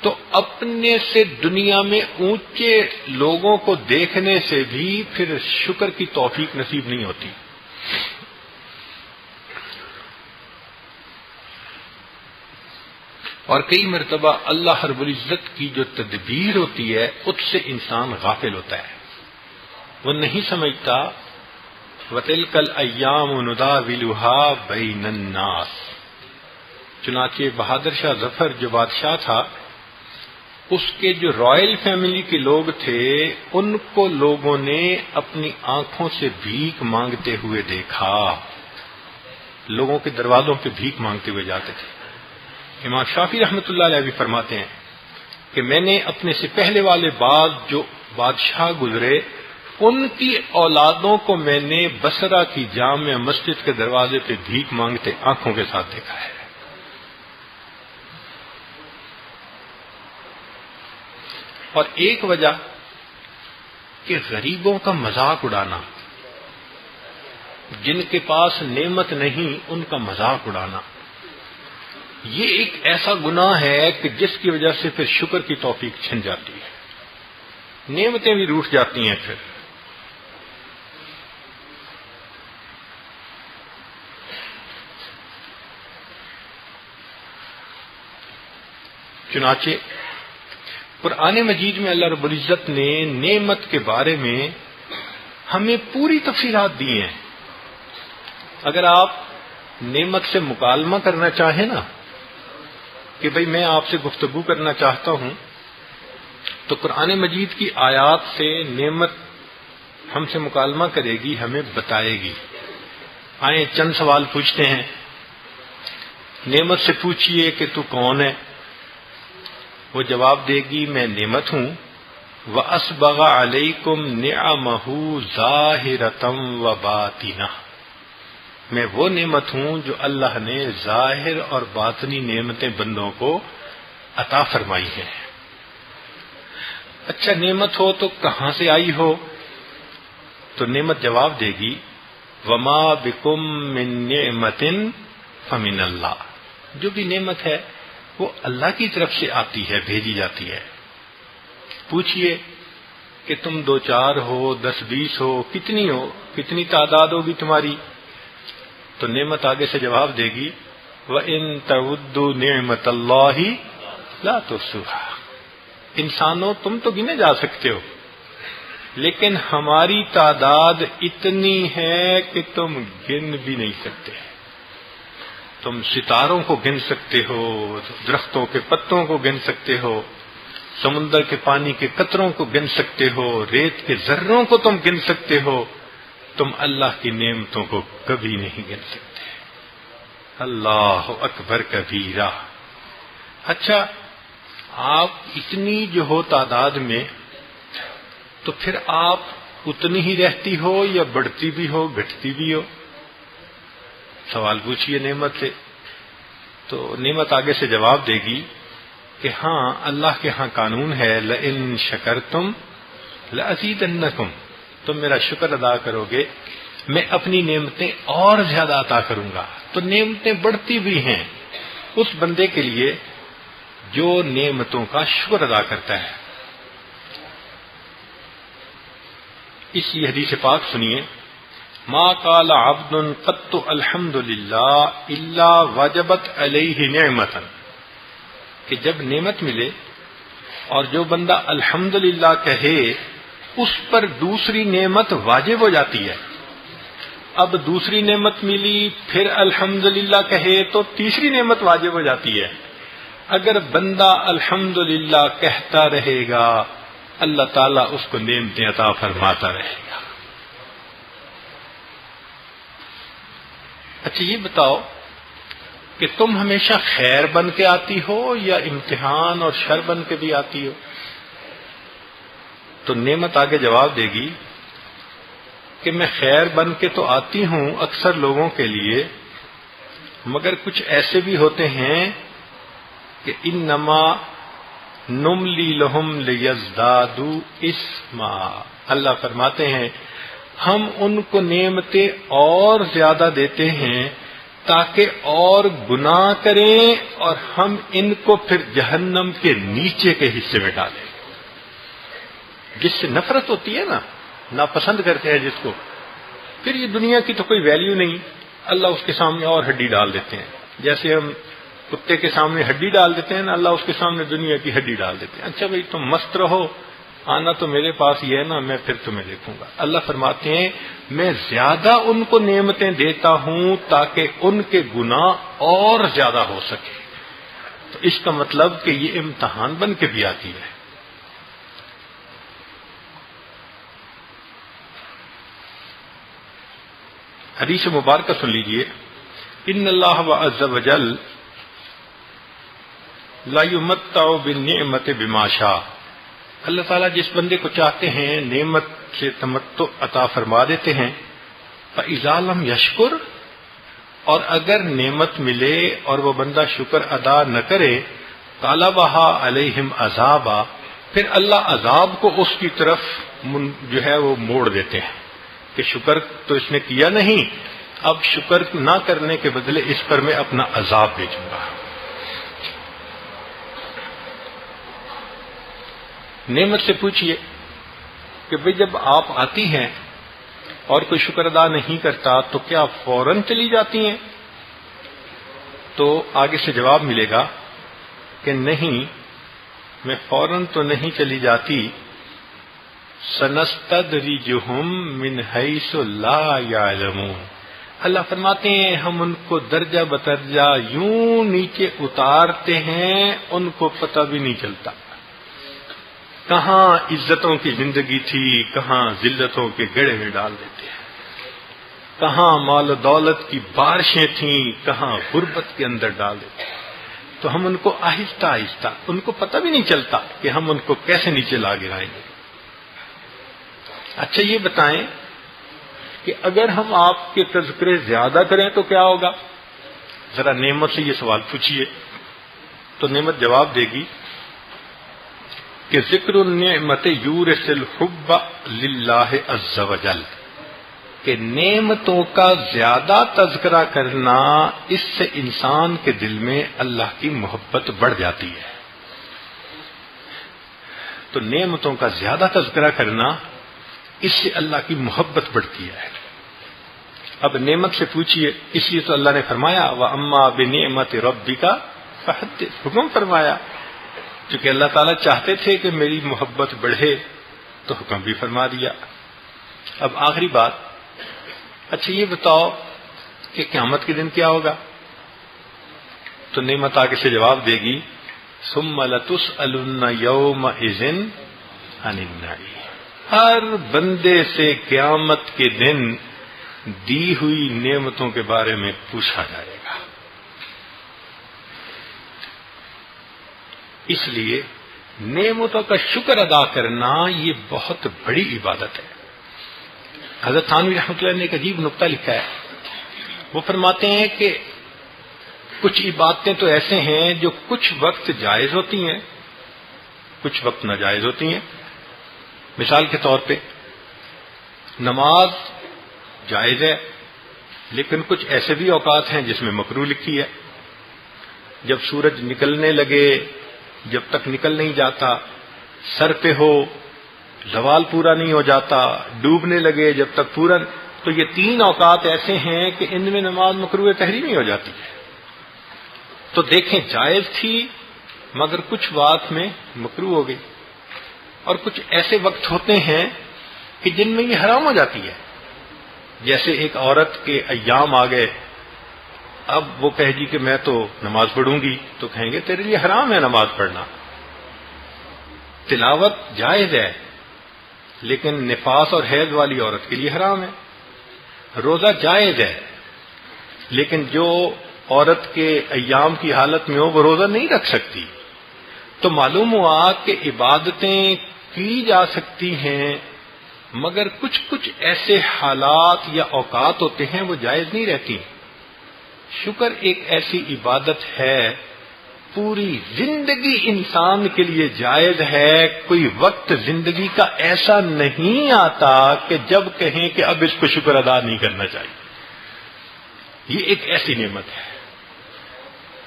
[SPEAKER 1] تو اپنے سے دنیا میں اونچے لوگوں کو دیکھنے سے بھی پھر شکر کی توفیق نصیب نہیں ہوتی۔ اور کئی مرتبہ اللہ رب العزت کی جو تدبیر ہوتی ہے اس سے انسان غافل ہوتا ہے، وہ نہیں سمجھتا۔ وَتِلْكَ الْأَيَّامُ نُدَاوِلُهَا بَيْنَ النَّاسِ۔ چنانچہ بہادر شاہ ظفر جو بادشاہ تھا، اس کے جو رائل فیملی کے لوگ تھے، ان کو لوگوں نے اپنی آنکھوں سے بھیک مانگتے ہوئے دیکھا، لوگوں کے دروازوں پہ بھیک مانگتے ہوئے جاتے تھے۔ امام شافعی رحمۃ اللہ علیہ بھی فرماتے ہیں کہ میں نے اپنے سے پہلے والے بعض جو بادشاہ گزرے، ان کی اولادوں کو میں نے بصرہ کی جامع مسجد کے دروازے پہ بھیک مانگتے آنکھوں کے ساتھ دیکھا ہے۔ اور ایک وجہ کہ غریبوں کا مذاق اڑانا، جن کے پاس نعمت نہیں ان کا مذاق اڑانا، یہ ایک ایسا گناہ ہے کہ جس کی وجہ سے پھر شکر کی توفیق چھن جاتی ہے، نعمتیں بھی روٹھ جاتی ہیں۔ پھر چنانچہ قرآن مجید میں اللہ رب العزت نے نعمت کے بارے میں ہمیں پوری تفصیلات دی ہیں۔ اگر آپ نعمت سے مکالمہ کرنا چاہیں نا کہ بھئی میں آپ سے گفتگو کرنا چاہتا ہوں، تو قرآن مجید کی آیات سے نعمت ہم سے مکالمہ کرے گی، ہمیں بتائے گی۔ آئیں چند سوال پوچھتے ہیں۔ نعمت سے پوچھئے کہ تو کون ہے؟ وہ جواب دے گی میں نعمت ہوں۔ وَأَسْبَغَ عَلَيْكُمْ نِعَمَهُ ظَاهِرَةً وَبَاطِنَةً، میں وہ نعمت ہوں جو اللہ نے ظاہر اور باطنی نعمتیں بندوں کو عطا فرمائی ہیں۔ اچھا نعمت ہو تو کہاں سے آئی ہو؟ تو نعمت جواب دے گی وَمَا بِكُم مِّن نِعْمَةٍ فَمِنَ اللَّهِ، جو بھی نعمت ہے وہ اللہ کی طرف سے آتی ہے، بھیجی جاتی ہے۔ پوچھئے کہ تم 2-4 ہو، 10-20 ہو، کتنی ہو، کتنی تعداد ہوگی تمہاری؟ تو نعمت آگے سے جواب دے گی وَإِن تَعُدُّوا نِعْمَةَ اللَّهِ لَا تُحْصُوهَا، انسانوں تم تو گنے جا سکتے ہو، لیکن ہماری تعداد اتنی ہے کہ تم گن بھی نہیں سکتے۔ تم ستاروں کو گن سکتے ہو، درختوں کے پتوں کو گن سکتے ہو، سمندر کے پانی کے قطروں کو گن سکتے ہو، ریت کے ذروں کو تم گن سکتے ہو، تم اللہ کی نعمتوں کو کبھی نہیں گن سکتے۔ اللہ اکبر کبیرہ۔ اچھا آپ اتنی جو ہو تعداد میں، تو پھر آپ اتنی ہی رہتی ہو یا بڑھتی بھی ہو گھٹتی بھی ہو؟ سوال پوچھئے نعمت سے، تو نعمت آگے سے جواب دے گی کہ ہاں اللہ کے ہاں قانون ہے لئن شکرتم لأزیدنکم، تم میرا شکر ادا کرو گے میں اپنی نعمتیں اور زیادہ عطا کروں گا۔ تو نعمتیں بڑھتی بھی ہیں اس بندے کے لیے جو نعمتوں کا شکر ادا کرتا ہے۔ اس لیے حدیث پاک سنیے ما قال عبد قط الحمد للہ الا وجبت علیہ نعمتا، کہ جب نعمت ملے اور جو بندہ الحمدللہ کہے اس پر دوسری نعمت واجب ہو جاتی ہے۔ اب دوسری نعمت ملی پھر الحمدللہ کہے تو تیسری نعمت واجب ہو جاتی ہے۔ اگر بندہ الحمدللہ کہتا رہے گا اللہ تعالیٰ اس کو نعمتیں عطا فرماتا رہے گا۔ اچھا یہ بتاؤ کہ تم ہمیشہ خیر بن کے آتی ہو یا امتحان اور شر بن کے بھی آتی ہو؟ تو نعمت آگے جواب دے گی کہ میں خیر بن کے تو آتی ہوں اکثر لوگوں کے لیے، مگر کچھ ایسے بھی ہوتے ہیں کہ انما نملی لہم لیزدادوا اثما، اللہ فرماتے ہیں ہم ان کو نعمتیں اور زیادہ دیتے ہیں تاکہ اور گناہ کریں اور ہم ان کو پھر جہنم کے نیچے کے حصے میں ڈالیں۔ جس سے نفرت ہوتی ہے نا، ناپسند کرتے ہیں جس کو، پھر یہ دنیا کی تو کوئی ویلیو نہیں، اللہ اس کے سامنے اور ہڈی ڈال دیتے ہیں۔ جیسے ہم کتے کے سامنے ہڈی ڈال دیتے ہیں نا، اللہ اس کے سامنے دنیا کی ہڈی ڈال دیتے ہیں. اچھا بھائی تم مست رہو، آنا تو میرے پاس ہی ہے نا، میں پھر تمہیں دیکھوں گا. اللہ فرماتے ہیں میں زیادہ ان کو نعمتیں دیتا ہوں تاکہ ان کے گناہ اور زیادہ ہو سکے. تو اس کا مطلب کہ یہ امتحان بن کے بھی آتی ہے. حدیث مبارکہ سن لیجئے، ان اللہ عز وجل لا یمتع بالنعمت بما شاء. اللہ تعالیٰ جس بندے کو چاہتے ہیں نعمت سے تمتع عطا فرما دیتے ہیں. فإذا لم یشکر، اور اگر نعمت ملے اور وہ بندہ شکر ادا نہ کرے، طالبہا علیہم عذابا، پھر اللہ عذاب کو اس کی طرف جو ہے وہ موڑ دیتے ہیں کہ شکر تو اس نے کیا نہیں، اب شکر نہ کرنے کے بدلے اس پر میں اپنا عذاب بھیجوں گا. نعمت سے پوچھئے کہ بھئی جب آپ آتی ہیں اور کوئی شکر ادا نہیں کرتا تو کیا فوراً چلی جاتی ہیں؟ تو آگے سے جواب ملے گا کہ نہیں، میں فوراً تو نہیں چلی جاتی. سنستدرجہم من حیث لا یعلمون. اللہ فرماتے ہیں ہم ان کو درجہ بدرجہ یوں نیچے اتارتے ہیں ان کو پتہ بھی نہیں چلتا. کہاں عزتوں کی زندگی تھی، کہاں ذلتوں کے گڑھے میں ڈال دیتے ہیں. کہاں مال و دولت کی بارشیں تھیں، کہاں غربت کے اندر ڈال دیتے ہیں. تو ہم ان کو آہستہ آہستہ، ان کو پتہ بھی نہیں چلتا کہ ہم ان کو کیسے نیچے لا گرائیں گے. اچھا یہ بتائیں کہ اگر ہم آپ کے تذکرے زیادہ کریں تو کیا ہوگا؟ ذرا نعمت سے یہ سوال پوچھیے تو نعمت جواب دے گی کہ ذکر النعمت یورث الحب للہ عز وجل، کہ نعمتوں کا زیادہ تذکرہ کرنا اس سے انسان کے دل میں اللہ کی محبت بڑھ جاتی ہے. تو نعمتوں کا زیادہ تذکرہ کرنا اس سے اللہ کی محبت بڑھتی ہے. اب نعمت سے پوچھئے، اس لیے تو اللہ نے فرمایا وَأَمَّا بِنِعْمَةِ رَبِّكَ فَحَدِّثْ، حکم فرمایا. چونکہ اللہ تعالیٰ چاہتے تھے کہ میری محبت بڑھے تو حکم بھی فرما دیا. اب آخری بات، اچھا یہ بتاؤ کہ قیامت کے دن کیا ہوگا؟ تو نعمت آگے سے جواب دے گی ثُمَّ لَتُسْأَلُنَّ يَوْمَئِذٍ عَنِ النَّعِيمِ. ہر بندے سے قیامت کے دن دی ہوئی نعمتوں کے بارے میں پوچھا جائے گا. اس لیے نعمتوں کا شکر ادا کرنا یہ بہت بڑی عبادت ہے. حضرت تھانوی رحمۃ اللہ نے ایک عجیب نقطہ لکھا ہے. وہ فرماتے ہیں کہ کچھ عبادتیں تو ایسے ہیں جو کچھ وقت جائز ہوتی ہیں، کچھ وقت ناجائز ہوتی ہیں. مثال کے طور پہ نماز جائز ہے، لیکن کچھ ایسے بھی اوقات ہیں جس میں مکروہ لکھی ہے. جب سورج نکلنے لگے، جب تک نکل نہیں جاتا، سر پہ ہو، زوال پورا نہیں ہو جاتا، ڈوبنے لگے جب تک پورا، تو یہ 3 اوقات ایسے ہیں کہ ان میں نماز مکروہ تحریمی ہو جاتی ہے. تو دیکھیں جائز تھی مگر کچھ بات میں مکروہ ہو گئی. اور کچھ ایسے وقت ہوتے ہیں کہ جن میں یہ حرام ہو جاتی ہے. جیسے ایک عورت کے ایام آ گئے، اب وہ کہے گی کہ میں تو نماز پڑھوں گی، تو کہیں گے تیرے لیے حرام ہے نماز پڑھنا. تلاوت جائز ہے لیکن نفاس اور حیض والی عورت کے لیے حرام ہے. روزہ جائز ہے لیکن جو عورت کے ایام کی حالت میں ہو وہ روزہ نہیں رکھ سکتی. تو معلوم ہوا کہ عبادتیں کی جا سکتی ہیں مگر کچھ ایسے حالات یا اوقات ہوتے ہیں وہ جائز نہیں رہتی. شکر ایک ایسی عبادت ہے پوری زندگی انسان کے لیے جائز ہے. کوئی وقت زندگی کا ایسا نہیں آتا کہ جب کہیں کہ اب اس کو شکر ادا نہیں کرنا چاہیے. یہ ایک ایسی نعمت ہے،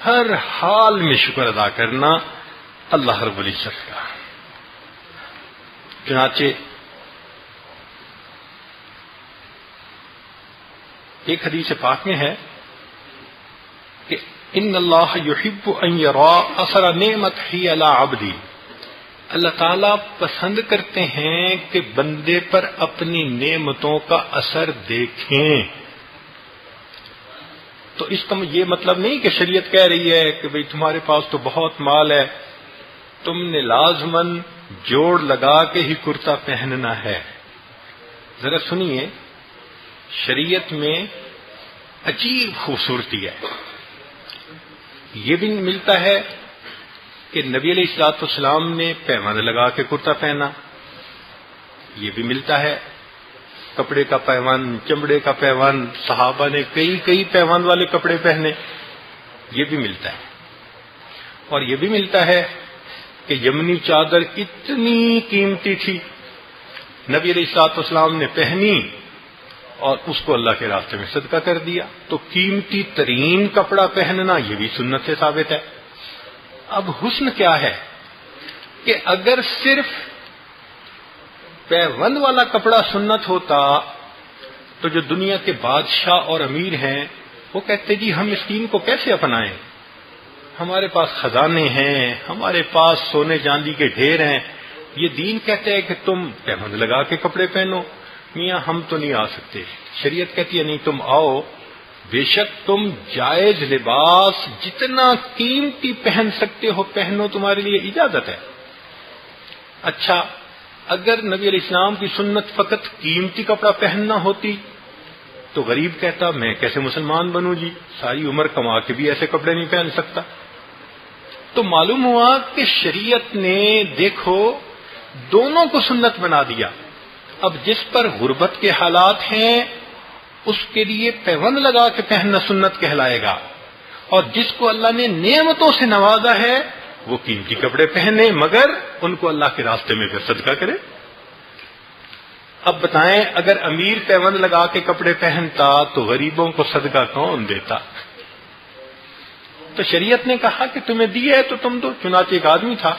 [SPEAKER 1] ہر حال میں شکر ادا کرنا اللہ رب العزت کا. چنانچہ ایک حدیث پاک میں ہے کہ ان اللہ یحب ان یرا اثر نعمتہ علی عبدی، اللہ تعالیٰ پسند کرتے ہیں کہ بندے پر اپنی نعمتوں کا اثر دیکھیں۔ تو اس کا یہ مطلب نہیں کہ شریعت کہہ رہی ہے کہ بھئی تمہارے پاس تو بہت مال ہے، تم نے لازماً جوڑ لگا کے ہی کرتا پہننا ہے۔ ذرا سنیے، شریعت میں عجیب خوبصورتی ہے۔ یہ بھی ملتا ہے کہ نبی علیہ الصلوۃ والسلام نے پیوند لگا کے کرتا پہنا، یہ بھی ملتا ہے کپڑے کا پیوند، چمڑے کا پیوند، صحابہ نے کئی پیوند والے کپڑے پہنے، یہ بھی ملتا ہے۔ اور یہ بھی ملتا ہے کہ یمنی چادر اتنی قیمتی تھی، نبی علیہ الصلوۃ والسلام نے پہنی اور اس کو اللہ کے راستے میں صدقہ کر دیا۔ تو قیمتی ترین کپڑا پہننا یہ بھی سنت سے ثابت ہے۔ اب حسن کیا ہے کہ اگر صرف پیوند والا کپڑا سنت ہوتا تو جو دنیا کے بادشاہ اور امیر ہیں وہ کہتے جی ہم اس دین کو کیسے اپنائیں، ہمارے پاس خزانے ہیں، ہمارے پاس سونے چاندی کے ڈھیر ہیں، یہ دین کہتے ہے کہ تم پیوند لگا کے کپڑے پہنو، میاں ہم تو نہیں آ سکتے۔ شریعت کہتی ہے نہیں، تم آؤ، بے شک تم جائز لباس جتنا قیمتی پہن سکتے ہو پہنو، تمہارے لیے اجازت ہے۔ اچھا، اگر نبی علیہ السلام کی سنت فقط قیمتی کپڑا پہننا ہوتی تو غریب کہتا میں کیسے مسلمان بنوں جی، ساری عمر کما کے بھی ایسے کپڑے نہیں پہن سکتا۔ تو معلوم ہوا کہ شریعت نے دیکھو دونوں کو سنت بنا دیا۔ اب جس پر غربت کے حالات ہیں اس کے لیے پیوند لگا کے پہننا سنت کہلائے گا، اور جس کو اللہ نے نعمتوں سے نوازا ہے وہ قیمتی کپڑے پہنے، مگر ان کو اللہ کے راستے میں پھر صدقہ کرے۔ اب بتائیں اگر امیر پیوند لگا کے کپڑے پہنتا تو غریبوں کو صدقہ کون دیتا؟ تو شریعت نے کہا کہ تمہیں دی ہے تو تم دو۔ چنانچہ ایک آدمی تھا،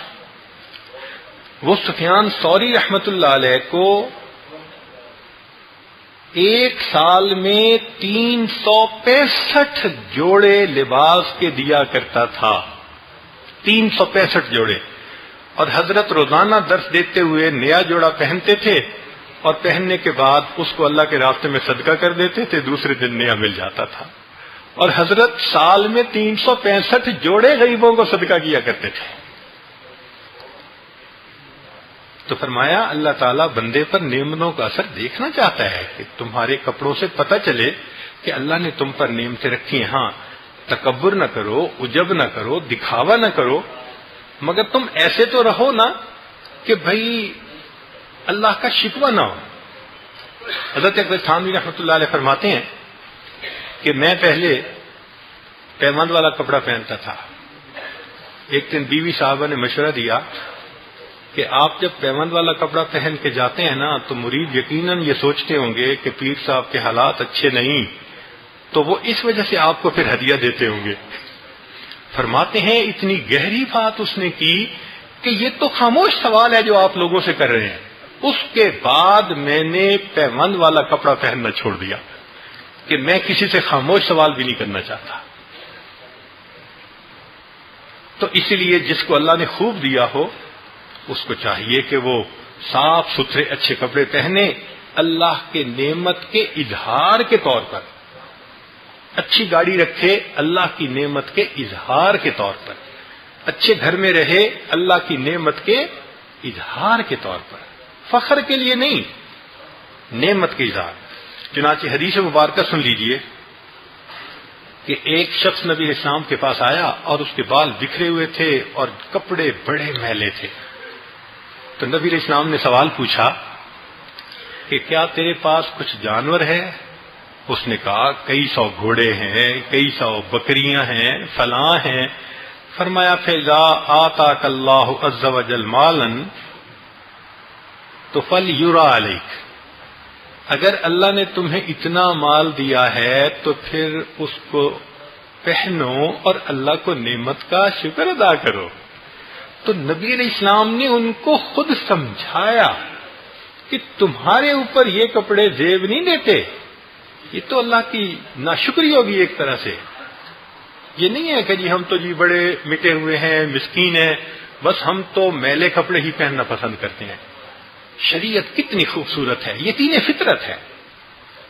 [SPEAKER 1] وہ سفیان ثوری رحمت اللہ علیہ کو ایک سال میں 365 جوڑے لباس کے دیا کرتا تھا، 365 جوڑے، اور حضرت روزانہ درس دیتے ہوئے نیا جوڑا پہنتے تھے اور پہننے کے بعد اس کو اللہ کے راستے میں صدقہ کر دیتے تھے، دوسرے دن نیا مل جاتا تھا، اور حضرت سال میں 365 جوڑے غریبوں کو صدقہ کیا کرتے تھے۔ تو فرمایا اللہ تعالیٰ بندے پر نعمتوں کا اثر دیکھنا چاہتا ہے کہ تمہارے کپڑوں سے پتہ چلے کہ اللہ نے تم پر نعمتیں رکھی ہیں۔ ہاں، تکبر نہ کرو، عجب نہ کرو، دکھاوا نہ کرو، مگر تم ایسے تو رہو نا کہ بھئی اللہ کا شکوہ نہ ہو۔ حضرت اکبر تھانوی رحمۃ اللہ علیہ فرماتے ہیں کہ میں پہلے پیوند والا کپڑا پہنتا تھا، ایک دن بیوی صاحبہ نے مشورہ دیا کہ آپ جب پیوند والا کپڑا پہن کے جاتے ہیں نا تو مرید یقیناً یہ سوچتے ہوں گے کہ پیر صاحب کے حالات اچھے نہیں، تو وہ اس وجہ سے آپ کو پھر ہدیہ دیتے ہوں گے۔ فرماتے ہیں اتنی گہری بات اس نے کی کہ یہ تو خاموش سوال ہے جو آپ لوگوں سے کر رہے ہیں۔ اس کے بعد میں نے پیوند والا کپڑا پہننا چھوڑ دیا کہ میں کسی سے خاموش سوال بھی نہیں کرنا چاہتا۔ تو اسی لیے جس کو اللہ نے خوب دیا ہو اس کو چاہیے کہ وہ صاف ستھرے اچھے کپڑے پہنے، اللہ کے نعمت کے اظہار کے طور پر۔ اچھی گاڑی رکھے اللہ کی نعمت کے اظہار کے طور پر، اچھے گھر میں رہے اللہ کی نعمت کے اظہار کے طور پر، فخر کے لیے نہیں، نعمت کے اظہار۔ چنانچہ حدیث مبارکہ سن لیجئے کہ ایک شخص نبی علیہ السلام کے پاس آیا اور اس کے بال بکھرے ہوئے تھے اور کپڑے بڑے میلے تھے۔ تو نبی علیہ السلام نے سوال پوچھا کہ کیا تیرے پاس کچھ جانور ہے؟ اس نے کہا کئی سو گھوڑے ہیں، کئی سو بکریاں ہیں، فلاں ہیں۔ فرمایا فیضا آتاک اللہ عز وجل مالا تو فلیرا علیک، اگر اللہ نے تمہیں اتنا مال دیا ہے تو پھر اس کو پہنو اور اللہ کو نعمت کا شکر ادا کرو۔ تو نبی علیہ السلام نے ان کو خود سمجھایا کہ تمہارے اوپر یہ کپڑے زیب نہیں دیتے، یہ تو اللہ کی ناشکری ہوگی ایک طرح سے۔ یہ نہیں ہے کہ جی ہم تو جی بڑے مٹے ہوئے ہیں، مسکین ہیں، بس ہم تو میلے کپڑے ہی پہننا پسند کرتے ہیں۔ شریعت کتنی خوبصورت ہے، یہ دین فطرت ہے،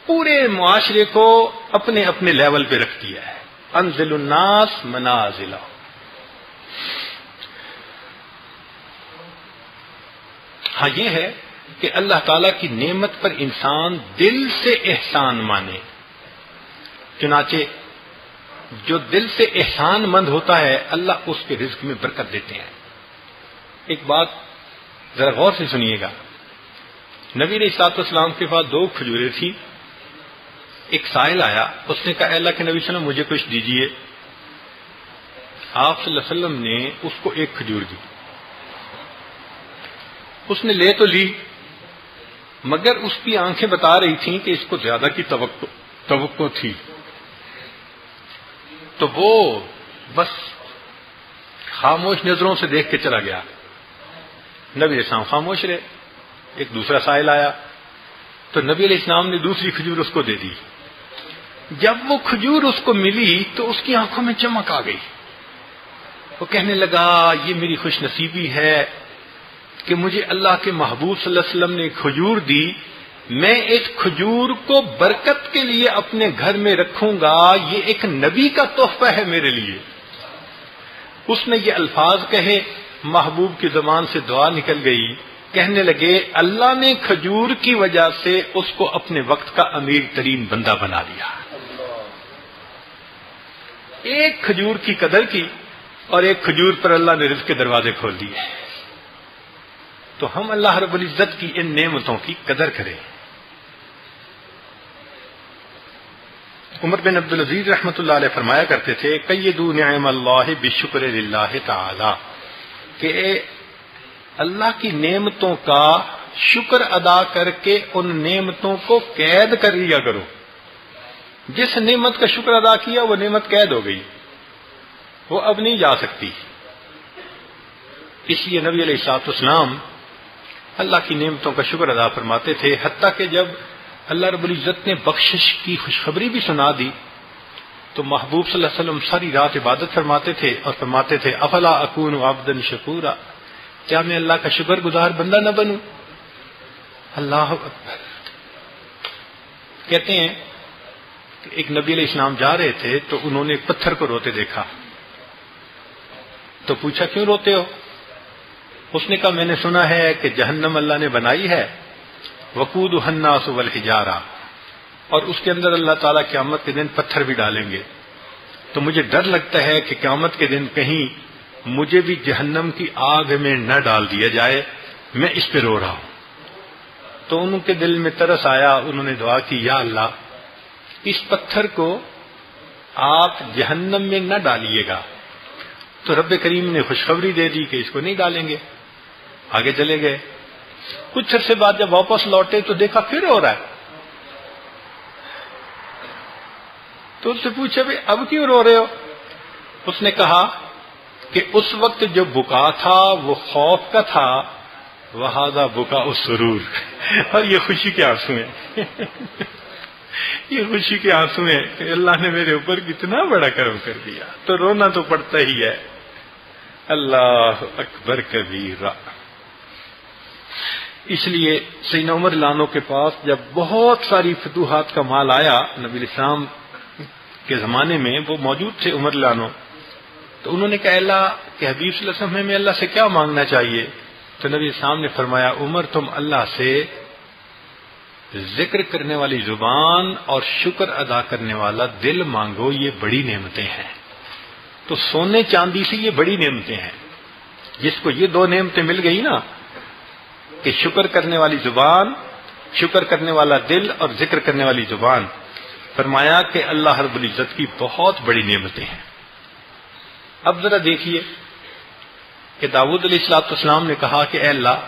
[SPEAKER 1] پورے معاشرے کو اپنے اپنے لیول پہ رکھ دیا ہے۔ انزل الناس منازلہ۔ ہاں یہ ہے کہ اللہ تعالی کی نعمت پر انسان دل سے احسان مانے، چنانچہ جو دل سے احسان مند ہوتا ہے اللہ اس کے رزق میں برکت دیتے ہیں۔ ایک بات ذرا غور سے سنیے گا، نبی علیہ الصلوۃ والسلام کے پاس 2 کھجوریں تھیں۔ ایک سائل آیا، اس نے کہا اے اللہ کے نبی صلی اللہ علیہ وسلم مجھے کچھ دیجیے۔ آپ صلی اللہ علیہ وسلم نے اس کو 1 کھجور دی۔ اس نے لے تو لی، مگر اس کی آنکھیں بتا رہی تھیں کہ اس کو زیادہ کی توقع تھی، تو وہ بس خاموش نظروں سے دیکھ کے چلا گیا۔ نبی علیہ السلام خاموش رہے۔ ایک دوسرا سائل آیا تو نبی علیہ السلام نے دوسری کھجور اس کو دے دی۔ جب وہ کھجور اس کو ملی تو اس کی آنکھوں میں چمک آ گئی۔ وہ کہنے لگا یہ میری خوش نصیبی ہے کہ مجھے اللہ کے محبوب صلی اللہ علیہ وسلم نے کھجور دی، میں اس کھجور کو برکت کے لیے اپنے گھر میں رکھوں گا، یہ ایک نبی کا تحفہ ہے میرے لیے۔ اس نے یہ الفاظ کہے، محبوب کی زبان سے دعا نکل گئی، کہنے لگے اللہ نے کھجور کی وجہ سے اس کو اپنے وقت کا امیر ترین بندہ بنا دیا۔ ایک کھجور کی قدر کی اور ایک کھجور پر اللہ نے رزق کے دروازے کھول دیے۔ تو ہم اللہ رب العزت کی ان نعمتوں کی قدر کریں۔ عمر بن عبدالعزیز رحمۃ اللہ علیہ فرمایا کرتے تھے قیدوا نعم اللہ بالشکر للہ تعالی، کہ اللہ کی نعمتوں کا شکر ادا کر کے ان نعمتوں کو قید کر لیا کرو۔ جس نعمت کا شکر ادا کیا وہ نعمت قید ہو گئی، وہ اب نہیں جا سکتی۔ اس لیے نبی علیہ الصلوۃ والسلام اللہ کی نعمتوں کا شکر ادا فرماتے تھے، حتیٰ کہ جب اللہ رب العزت نے بخشش کی خوشخبری بھی سنا دی تو محبوب صلی اللہ علیہ وسلم ساری رات عبادت فرماتے تھے اور فرماتے تھے افلا اکون عبدا شکورا، کیا میں اللہ کا شکر گزار بندہ نہ بنوں؟ اللہ اکبر۔ کہتے ہیں کہ ایک نبی علیہ السلام جا رہے تھے تو انہوں نے ایک پتھر کو روتے دیکھا، تو پوچھا کیوں روتے ہو؟ اس نے کہا میں نے سنا ہے کہ جہنم اللہ نے بنائی ہے، وقودها الناس والحجارہ، اور اس کے اندر اللہ تعالیٰ قیامت کے دن پتھر بھی ڈالیں گے، تو مجھے ڈر لگتا ہے کہ قیامت کے دن کہیں مجھے بھی جہنم کی آگ میں نہ ڈال دیا جائے، میں اس پہ رو رہا ہوں۔ تو ان کے دل میں ترس آیا، انہوں نے دعا کی یا اللہ اس پتھر کو آپ جہنم میں نہ ڈالیے گا، تو رب کریم نے خوشخبری دے دی کہ اس کو نہیں ڈالیں گے۔ آگے چلے گئے، کچھ عرصے بعد جب واپس لوٹے تو دیکھا پھر ہو رہا ہے، تو ان سے پوچھا بھی اب کیوں رو رہے ہو؟ اس نے کہا کہ اس وقت جو بکا تھا وہ خوف کا تھا، وہذا بکا السرور، اور یہ خوشی کے آنسو ہیں یہ خوشی کے آنسو ہیں کہ اللہ نے میرے اوپر کتنا بڑا کرم کر دیا، تو رونا تو پڑتا ہی ہے۔ اللہ اکبر کبیرہ۔ اس لیے سیدنا عمر لانو کے پاس جب بہت ساری فتوحات کا مال آیا نبی الاسلام کے زمانے میں، وہ موجود تھے عمر لانو، تو انہوں نے کہا اللہ کہ حبیب صلی اللہ علیہ وسلم میں اللہ سے کیا مانگنا چاہیے؟ تو نبی الاسلام نے فرمایا عمر تم اللہ سے ذکر کرنے والی زبان اور شکر ادا کرنے والا دل مانگو، یہ بڑی نعمتیں ہیں۔ تو سونے چاندی سے یہ بڑی نعمتیں ہیں، جس کو یہ 2 نعمتیں مل گئی نا کہ شکر کرنے والی زبان، شکر کرنے والا دل اور ذکر کرنے والی زبان، فرمایا کہ اللہ رب العزت کی بہت بڑی نعمتیں ہیں۔ اب ذرا دیکھیے کہ داؤد علیہ السلام نے کہا کہ اے اللہ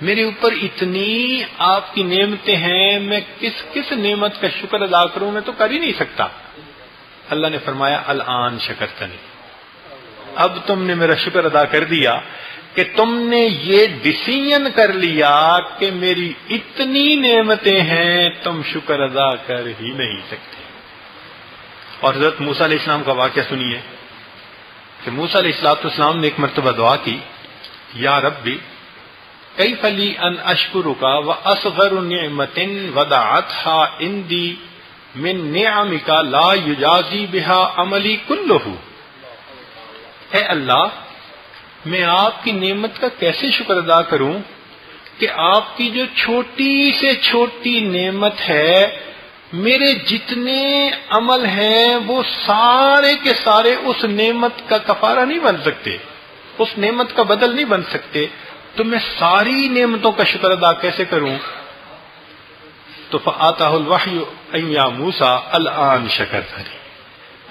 [SPEAKER 1] میرے اوپر اتنی آپ کی نعمتیں ہیں، میں کس کس نعمت کا شکر ادا کروں، میں تو کر ہی نہیں سکتا۔ اللہ نے فرمایا الآن شکرتنی، اب تم نے میرا شکر ادا کر دیا کہ تم نے یہ ڈیسیژن کر لیا کہ میری اتنی نعمتیں ہیں تم شکر ادا کر ہی نہیں سکتے۔ اور حضرت موسیٰ علیہ السلام کا واقعہ سنیے کہ موسیٰ علیہ السلام نے ایک مرتبہ دعا کی، یا ربی کیف لی ان اشکرک واصغر نعمت ودعتها عندی من نعمک لا یجازی بها عملی کلہ، اے اللہ میں آپ کی نعمت کا کیسے شکر ادا کروں کہ آپ کی جو چھوٹی سے چھوٹی نعمت ہے، میرے جتنے عمل ہیں وہ سارے کے سارے اس نعمت کا کفارہ نہیں بن سکتے، اس نعمت کا بدل نہیں بن سکتے، تو میں ساری نعمتوں کا شکر ادا کیسے کروں؟ تو فآتاہ الوحی ان یا موسیٰ الآن شکرتنی،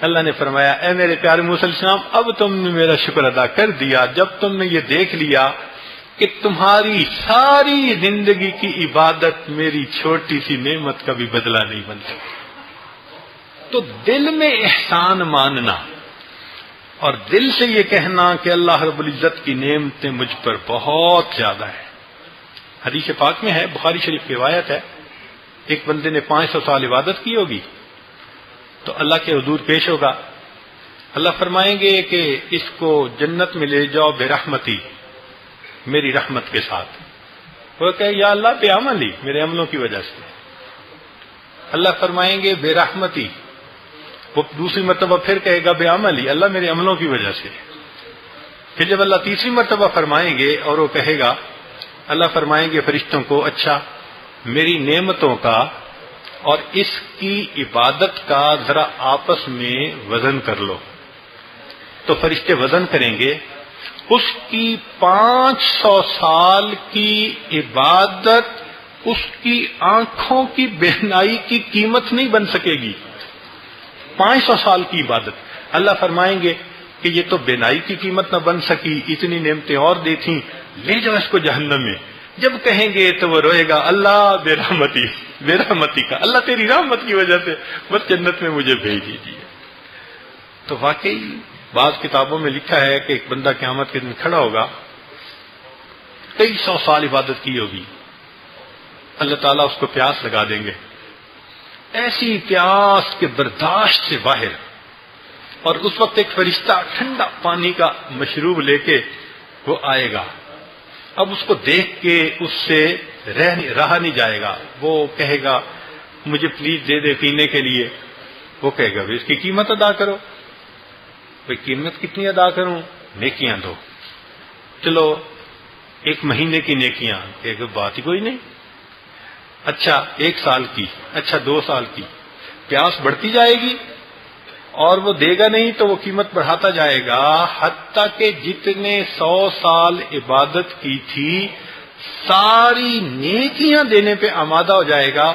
[SPEAKER 1] اللہ نے فرمایا اے میرے پیارے موسیٰ علیہ السلام اب تم نے میرا شکر ادا کر دیا جب تم نے یہ دیکھ لیا کہ تمہاری ساری زندگی کی عبادت میری چھوٹی سی نعمت کا بھی بدلہ نہیں بن سکتی۔ تو دل میں احسان ماننا اور دل سے یہ کہنا کہ اللہ رب العزت کی نعمتیں مجھ پر بہت زیادہ ہیں۔ حدیث پاک میں ہے، بخاری شریف کی روایت ہے، ایک بندے نے 500 سال عبادت کی ہوگی تو اللہ کے حضور پیش ہوگا، اللہ فرمائیں گے کہ اس کو جنت میں لے جاؤ برحمتی، میری رحمت کے ساتھ۔ وہ کہے یا اللہ بے عملی، میرے عملوں کی وجہ سے۔ اللہ فرمائیں گے بے رحمتی، وہ دوسری مرتبہ پھر کہے گا بے عملی، اللہ میرے عملوں کی وجہ سے۔ پھر جب اللہ تیسری مرتبہ فرمائیں گے اور وہ کہے گا، اللہ فرمائیں گے فرشتوں کو اچھا میری نعمتوں کا اور اس کی عبادت کا ذرا آپس میں وزن کر لو، تو فرشتے وزن کریں گے، اس کی 500 سال کی عبادت اس کی آنکھوں کی بہنائی کی قیمت نہیں بن سکے گی۔ 500 سال کی عبادت، اللہ فرمائیں گے کہ یہ تو بینائی کی قیمت نہ بن سکی، اتنی نعمتیں اور دی تھیں، لے جاؤ اس کو جہنم میں۔ جب کہیں گے تو وہ روئے گا اللہ بے رحمتی کا، اللہ تیری رحمت کی وجہ سے بس جنت میں مجھے بھیج دیجیے۔ تو واقعی بعض کتابوں میں لکھا ہے کہ ایک بندہ قیامت کے دن کھڑا ہوگا، کئی 100 سال عبادت کی ہوگی، اللہ تعالیٰ اس کو پیاس لگا دیں گے، ایسی پیاس کے برداشت سے باہر، اور اس وقت ایک فرشتہ ٹھنڈا پانی کا مشروب لے کے وہ آئے گا۔ اب اس کو دیکھ کے اس سے رہا نہیں جائے گا، وہ کہے گا مجھے پلیز دے دے پینے کے لیے۔ وہ کہے گا اس کی قیمت ادا کرو۔ بھائی قیمت کتنی ادا کروں؟ نیکیاں دو۔ چلو 1 مہینے کی نیکیاں، کہ بات ہی کوئی نہیں۔ اچھا 1 سال کی، اچھا 2 سال کی، پیاس بڑھتی جائے گی اور وہ دے گا نہیں تو وہ قیمت بڑھاتا جائے گا، حتیٰ کہ جتنے 100 سال عبادت کی تھی ساری نیکیاں دینے پہ آمادہ ہو جائے گا۔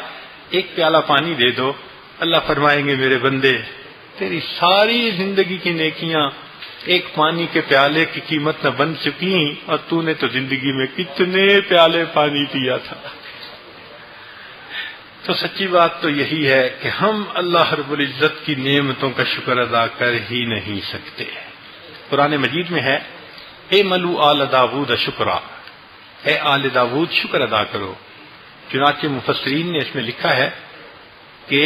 [SPEAKER 1] 1 پیالہ پانی دے دو، اللہ فرمائیں گے میرے بندے تیری ساری زندگی کی نیکیاں 1 پانی کے پیالے کی قیمت نہ بن چکی، اور تو نے تو زندگی میں کتنے پیالے پانی پیا تھا۔ تو سچی بات تو یہی ہے کہ ہم اللہ رب العزت کی نعمتوں کا شکر ادا کر ہی نہیں سکتے۔ قرآن مجید میں ہے اے ملو آل داود شکرا، اے آل داود شکر ادا کرو۔ چنانچہ مفسرین نے اس میں لکھا ہے کہ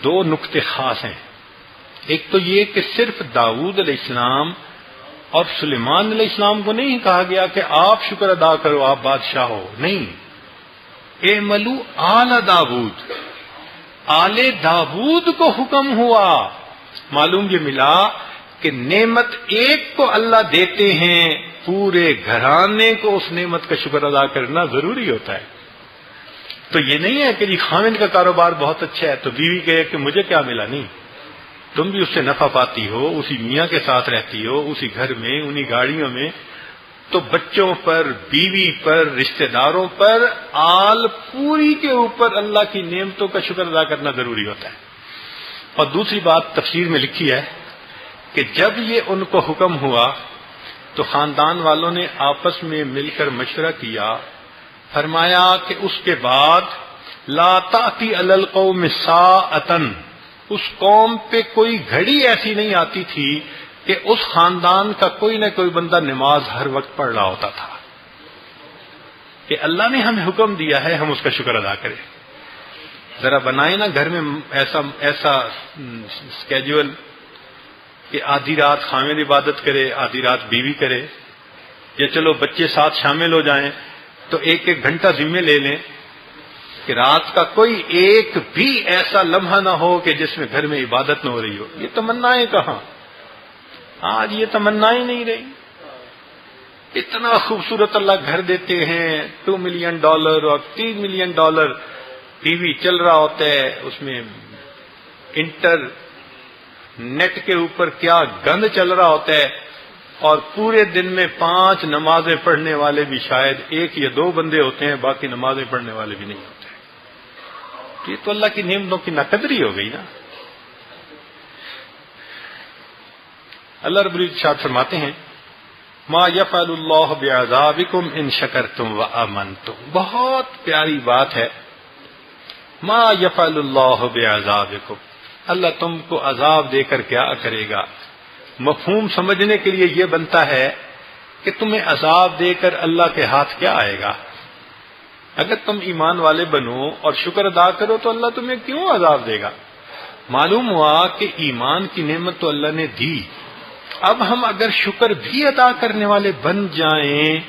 [SPEAKER 1] 2 نقطے خاص ہیں۔ ایک تو یہ کہ صرف داود علیہ السلام اور سلیمان علیہ السلام کو نہیں کہا گیا کہ آپ شکر ادا کرو آپ بادشاہ ہو، نہیں، اے ملو آل داود، آل داود کو حکم ہوا۔ معلوم یہ ملا کہ نعمت ایک کو اللہ دیتے ہیں، پورے گھرانے کو اس نعمت کا شکر ادا کرنا ضروری ہوتا ہے۔ تو یہ نہیں ہے کہ جی خاوند کا کاروبار بہت اچھا ہے تو بیوی کہے کہ مجھے کیا ملا، نہیں، تم بھی اس سے نفع پاتی ہو، اسی میاں کے ساتھ رہتی ہو، اسی گھر میں، انہی گاڑیوں میں، تو بچوں پر، بیوی پر، رشتہ داروں پر، آل پوری کے اوپر اللہ کی نعمتوں کا شکر ادا کرنا ضروری ہوتا ہے۔ اور دوسری بات تفسیر میں لکھی ہے کہ جب یہ ان کو حکم ہوا تو خاندان والوں نے آپس میں مل کر مشورہ کیا، فرمایا کہ اس کے بعد لا تأتی علی القوم ساعۃ، اس قوم پہ کوئی گھڑی ایسی نہیں آتی تھی کہ اس خاندان کا کوئی نہ کوئی بندہ نماز ہر وقت پڑھ رہا ہوتا تھا، کہ اللہ نے ہمیں حکم دیا ہے ہم اس کا شکر ادا کریں۔
[SPEAKER 2] ذرا بنائیں نا گھر میں ایسا اسکیجول کہ آدھی رات خامد عبادت کرے، آدھی رات بیوی کرے، یا چلو بچے ساتھ شامل ہو جائیں تو ایک ایک گھنٹہ ذمہ لے لیں کہ رات کا کوئی ایک بھی ایسا لمحہ نہ ہو کہ جس میں گھر میں عبادت نہ ہو رہی ہو۔ یہ تمنائیں کہاں، آج یہ تمنائیں نہیں رہی۔ اتنا خوبصورت اللہ گھر دیتے ہیں، $2 ملین اور $3 ملین، ٹی وی چل رہا ہوتا ہے، اس میں انٹرنیٹ کے اوپر کیا گند چل رہا ہوتا ہے، اور پورے دن میں 5 نمازیں پڑھنے والے بھی شاید 1 یا 2 بندے ہوتے ہیں، باقی نمازیں پڑھنے والے بھی نہیں ہوتے۔ یہ تو اللہ کی نعمتوں کی ناقدری ہو گئی نا۔ اللہ رب العزت ارشاد فرماتے ہیں ما یفعل اللہ بعذابکم ان شکرتم وآمنتم، بہت پیاری بات ہے۔ ما یفعل اللہ بعذابکم، اللہ تم کو عذاب دے کر کیا کرے گا؟ مفہوم سمجھنے کے لیے یہ بنتا ہے کہ تمہیں عذاب دے کر اللہ کے ہاتھ کیا آئے گا؟ اگر تم ایمان والے بنو اور شکر ادا کرو تو اللہ تمہیں کیوں عذاب دے گا؟ معلوم ہوا کہ ایمان کی نعمت تو اللہ نے دی، اب ہم اگر شکر بھی ادا کرنے والے بن جائیں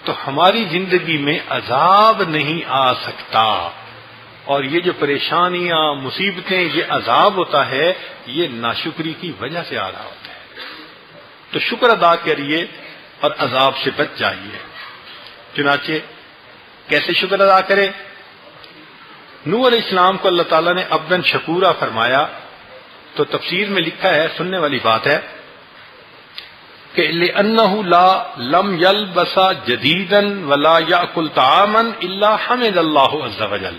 [SPEAKER 2] تو ہماری زندگی میں عذاب نہیں آ سکتا، اور یہ جو پریشانیاں مصیبتیں یہ عذاب ہوتا ہے یہ ناشکری کی وجہ سے آ رہا ہوتا ہے۔ تو شکر ادا کریے اور عذاب سے بچ جائیے۔ چنانچہ کیسے شکر ادا کرے؟ نوح علیہ السلام کو اللہ تعالیٰ نے عبداً شکورا فرمایا، تو تفسیر میں لکھا ہے، سننے والی بات ہے کہ لِأَنَّهُ لَمْ يَلْبَسَ جَدِيدًا وَلَا يَأْكُلْ طَعَامًا إِلَّا حَمِدَ اللَّهُ عَزَّ وَجَلَّ،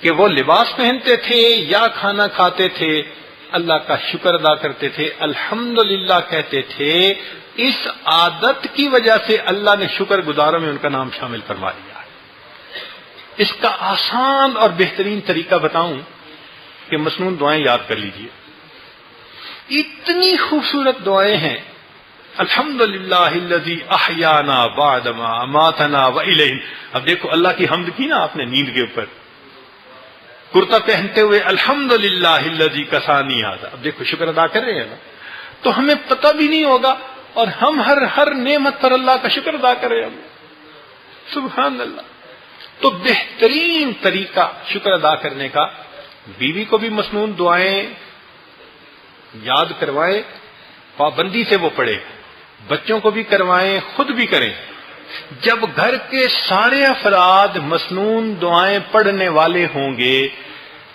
[SPEAKER 2] کہ وہ لباس پہنتے تھے یا کھانا کھاتے تھے اللہ کا شکر ادا کرتے تھے، الحمدللہ کہتے تھے۔ اس عادت کی وجہ سے اللہ نے شکر گزاروں میں ان کا نام شامل فرما لیا۔ اس کا آسان اور بہترین طریقہ بتاؤں کہ مسنون دعائیں یاد کر لیجئے، اتنی خوبصورت دعائیں ہیں۔ الحمدللہ الذی احیانا بعد ما اماتنا والیہ، اب دیکھو اللہ کی حمد کی نا آپ نے نیند کے اوپر، کرتا پہنتے ہوئے الحمدللہ الذی کسانی ھذا، اب دیکھو شکر ادا کر رہے ہیں نا، تو ہمیں پتہ بھی نہیں ہوگا اور ہم ہر نعمت پر اللہ کا شکر ادا کر رہے ہیں۔ سبحان اللہ۔ تو بہترین طریقہ شکر ادا کرنے کا، بیوی کو بھی مسنون دعائیں یاد کروائیں، پابندی سے وہ پڑھے، بچوں کو بھی کروائیں، خود بھی کریں۔ جب گھر کے سارے افراد مسنون دعائیں پڑھنے والے ہوں گے،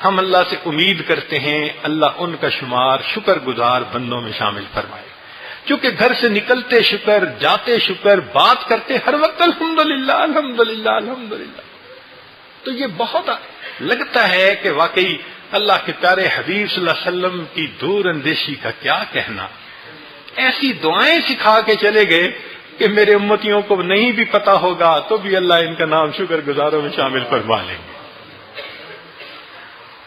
[SPEAKER 2] ہم اللہ سے امید کرتے ہیں اللہ ان کا شمار شکر گزار بندوں میں شامل فرمائے، کیونکہ گھر سے نکلتے شکر، جاتے شکر، بات کرتے ہر وقت الحمدللہ الحمدللہ الحمدللہ۔ تو یہ بہت لگتا ہے کہ واقعی اللہ کے پیارے حبیب صلی اللہ علیہ وسلم کی دور اندیشی کا کیا کہنا، ایسی دعائیں سکھا کے چلے گئے کہ میرے امتیوں کو نہیں بھی پتا ہوگا تو بھی اللہ ان کا نام شکر گزاروں میں شامل فرما لیں گے۔